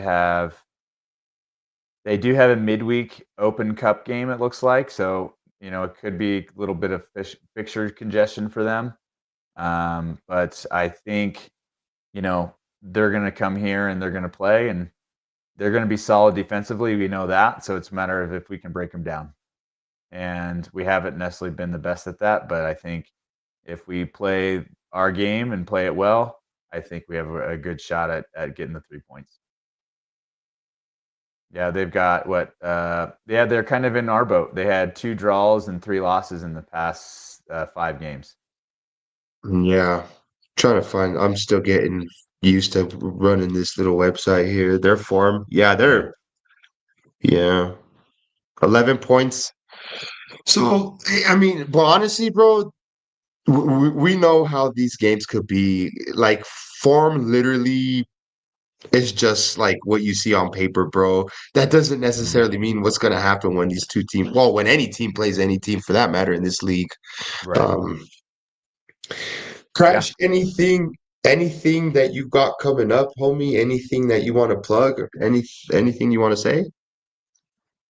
do have a midweek Open Cup game, it looks like. So, it could be a little bit of fixture congestion for them. But I think, they're going to come here and they're going to play and they're going to be solid defensively. We know that. So it's a matter of if we can break them down. And we haven't necessarily been the best at that. But I think if we play our game and play it well, I think we have a good shot at getting the 3 points. Yeah, they've got what? Yeah, they're kind of in our boat. They had 2 draws and 3 losses in the past 5 games. Yeah, trying to find. I'm still getting used to running this little website here. Their form, yeah, Yeah. yeah, 11 points. So I mean, but honestly, bro, we know how these games could be. Like form, literally is just like what you see on paper, bro. That doesn't Mhm. necessarily mean what's going to happen when these two teams. Well, when any team plays any team for that matter in this league. Right. Um, Yeah. Crash, anything that you got coming up, homie? Anything that you want to plug or anything you want to say?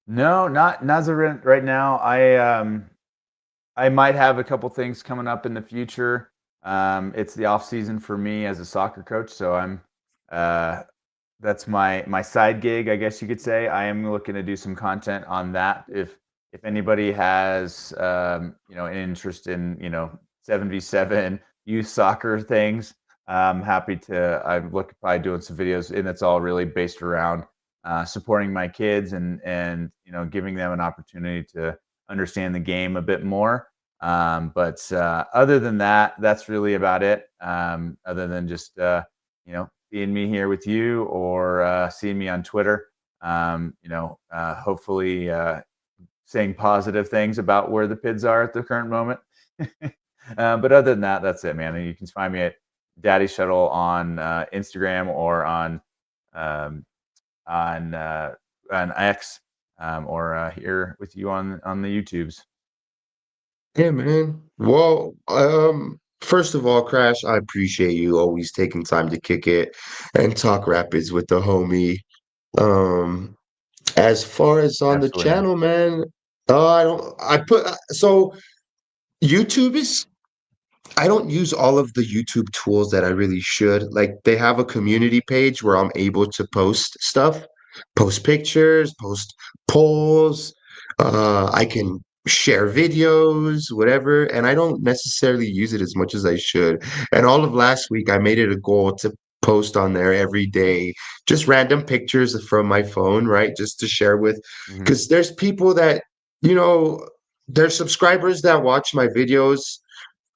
No, not as of right now. I might have a couple things coming up in the future. It's the off season for me as a soccer coach, so uh, that's my side gig, I guess you could say. I am looking to do some content on that. If anybody has an interest in 7v7 youth soccer things, I'm happy to. I'm looking probably doing some videos, and it's all really based around supporting my kids and giving them an opportunity to understand the game a bit more. But other than that, that's really about it. Other than just seeing me here with you or seeing me on Twitter. Hopefully saying positive things about where the PIDs are at the current moment. But other than that, that's it, man. And you can find me at Daddy Shuttle on Instagram or um, on on X or here with you on the YouTubes. Yeah, man. Well, first of all, Crash, I appreciate you always taking time to kick it and talk rapids with the homie. Um, as far as on the Absolutely, man. channel, man, I don't. I put so YouTube is I don't use all of the YouTube tools that I really should. Like they have a community page where I'm able to post stuff, post pictures, post polls. I can share videos, whatever, and I don't necessarily use it as much as I should. And all of last week, I made it a goal to post on there every day, just random pictures from my phone, right? Just to share with, Mhm. because there's people that, you know, there's subscribers that watch my videos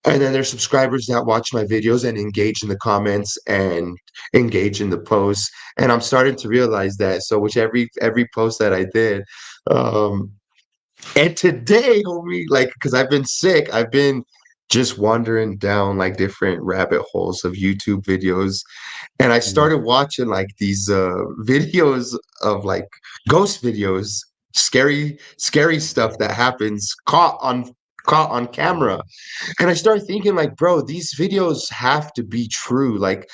And then there's subscribers that watch my videos and engage in the comments and engage in the posts. And I'm starting to realize that. So which every post that I did, um, and today, homie, like, because I've been sick, I've been just wandering down like different rabbit holes of YouTube videos, and I Mhm. started watching like these videos of like ghost videos, scary stuff that happens caught on camera. And I started thinking, like, bro, these videos have to be true. Like,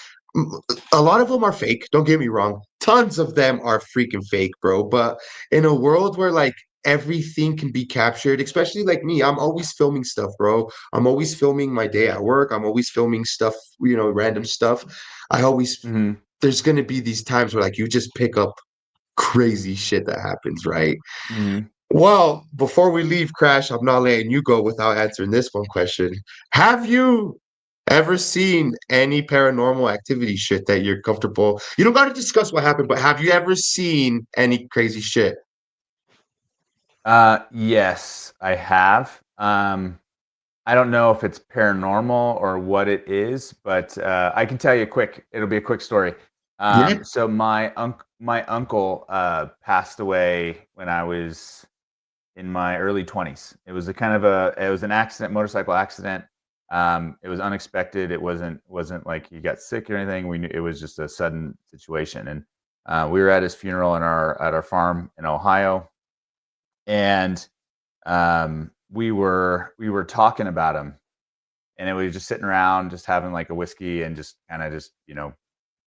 a lot of them are fake. Don't get me wrong. Tons of them are freaking fake, bro. But in a world where, like, everything can be captured, especially like me, I'm always filming stuff, bro. I'm always filming my day at work. I'm always filming stuff, random stuff. I always, Mhm. there's going to be these times where, like, you just pick up crazy shit that happens, right? Mhm. Well, before we leave, Crash, I'm not letting you go without answering this one question. Have you ever seen any paranormal activity shit that you're comfortable? You don't got to discuss what happened, but have you ever seen any crazy shit? Yes, I have. I don't know if it's paranormal or what it is, but I can tell you quick. It'll be a quick story. Yeah. So my uncle passed away when I was in my early 20s. It was it was an accident, motorcycle accident. It was unexpected. It wasn't like he got sick or anything. We knew it was just a sudden situation, and we were at his funeral at our farm in Ohio, and we were talking about him, and it was just sitting around, just having like a whiskey, and just kind of just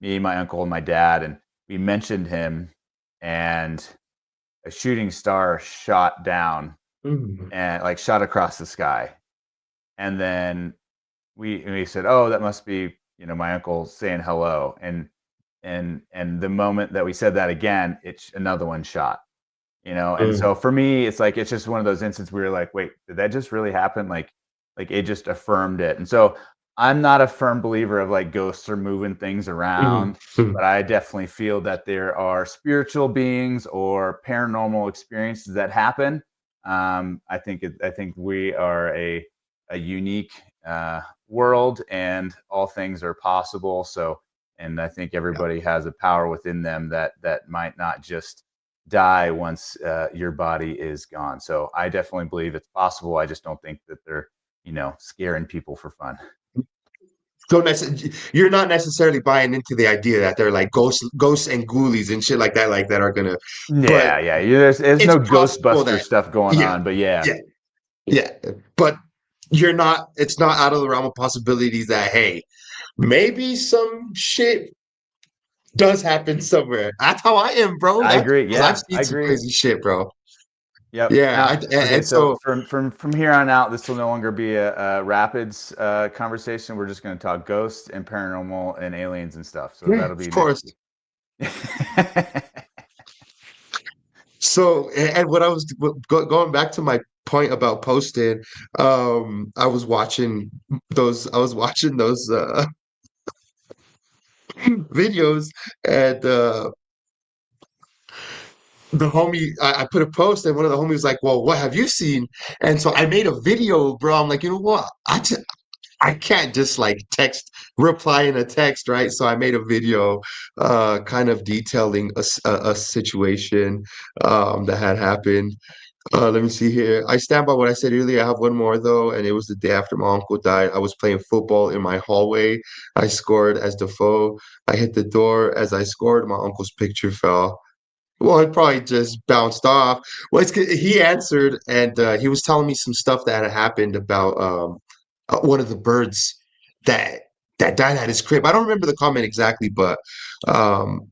me, my uncle, and my dad, and we mentioned him, and a shooting star shot down Mm. and like shot across the sky, and then we said, "Oh, that must be my uncle saying hello," and the moment that we said that again, another one shot. And Mm. so for me, it's like it's just one of those instances where you're like, wait, did that just really happen? Like it just affirmed it. And so I'm not a firm believer of like ghosts are moving things Mm. around, Mm. but I definitely feel that there are spiritual beings or paranormal experiences that happen. I think we are a unique world, and all things are possible. So, and I think Yeah. everybody has a power within them that might not just die once your body is gone. So I definitely believe it's possible. I just don't think that they're, scaring people for fun. You're not necessarily buying into the idea that they're like ghosts and ghoulies and shit like that are gonna, but Yeah. There's it's no possible Ghostbuster that, stuff going yeah, on, but yeah, yeah, yeah. But it's not out of the realm of possibilities that, hey, maybe some shit does happen somewhere. That's how I am, bro. I That's agree. because I've Yeah, seen I some agree. crazy shit, bro. Yep. Yeah, Now, okay. and So so from here on out, this will no longer be a rapids conversation. We're just going to talk ghosts and paranormal and aliens and stuff. So yeah, that'll of be next course. week. So, and what I was going back to my point about posting, I was watching those videos, and the homie, I put a post, and one of the homies was like, "Well, what have you seen?" And so I made a video, bro. I'm like, you know what? I can't just like reply in a text, right? So I made a video, kind of detailing a situation that had happened. Let me see here. I stand by what I said earlier. I have one more though, and it was the day after my uncle died. I was playing football in my hallway. I scored as Defoe. I hit the door as I scored. My uncle's picture fell. Well, it probably just bounced off. Well, he answered, and he was telling me some stuff that had happened about one of the birds that died at his crib. I don't remember the comment exactly, but um,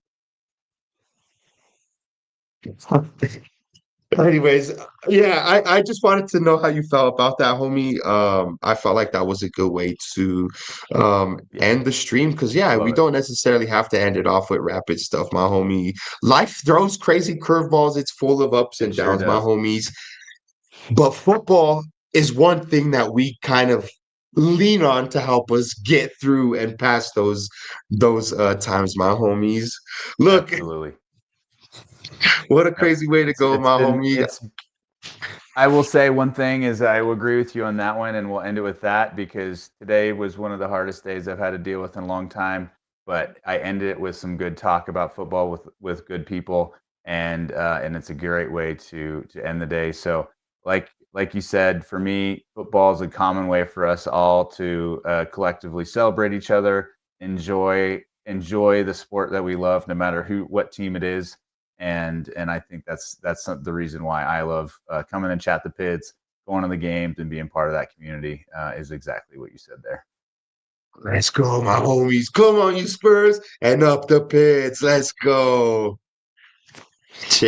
anyways, yeah, I just wanted to know how you felt about that, homie. I felt like that was a good way to Yeah, end the stream because, yeah, I we love it. don't necessarily have to end it off with rapid stuff, my homie. Life throws crazy curveballs. It's full of ups It and sure downs, my does. homies. But football is one thing that we kind of lean on to help us get through and past those times, my homies. Look, Absolutely. what a Yep. crazy way to It's go, it's my been homie. it's I will say one thing is I will agree with you on that one, and we'll end it with that because today was one of the hardest days I've had to deal with in a long time. But I ended it with some good talk about football with good people, and it's a great way to end the day. So, like you said, for me, football is a common way for us all to collectively celebrate each other, enjoy the sport that we love, no matter what team it is, and I think that's the reason why I love coming and chat the pits, going to the games, and being part of that community is exactly what you said there. Let's go, my homies. Come on, you Spurs, and up the pits. Let's go. Cheers.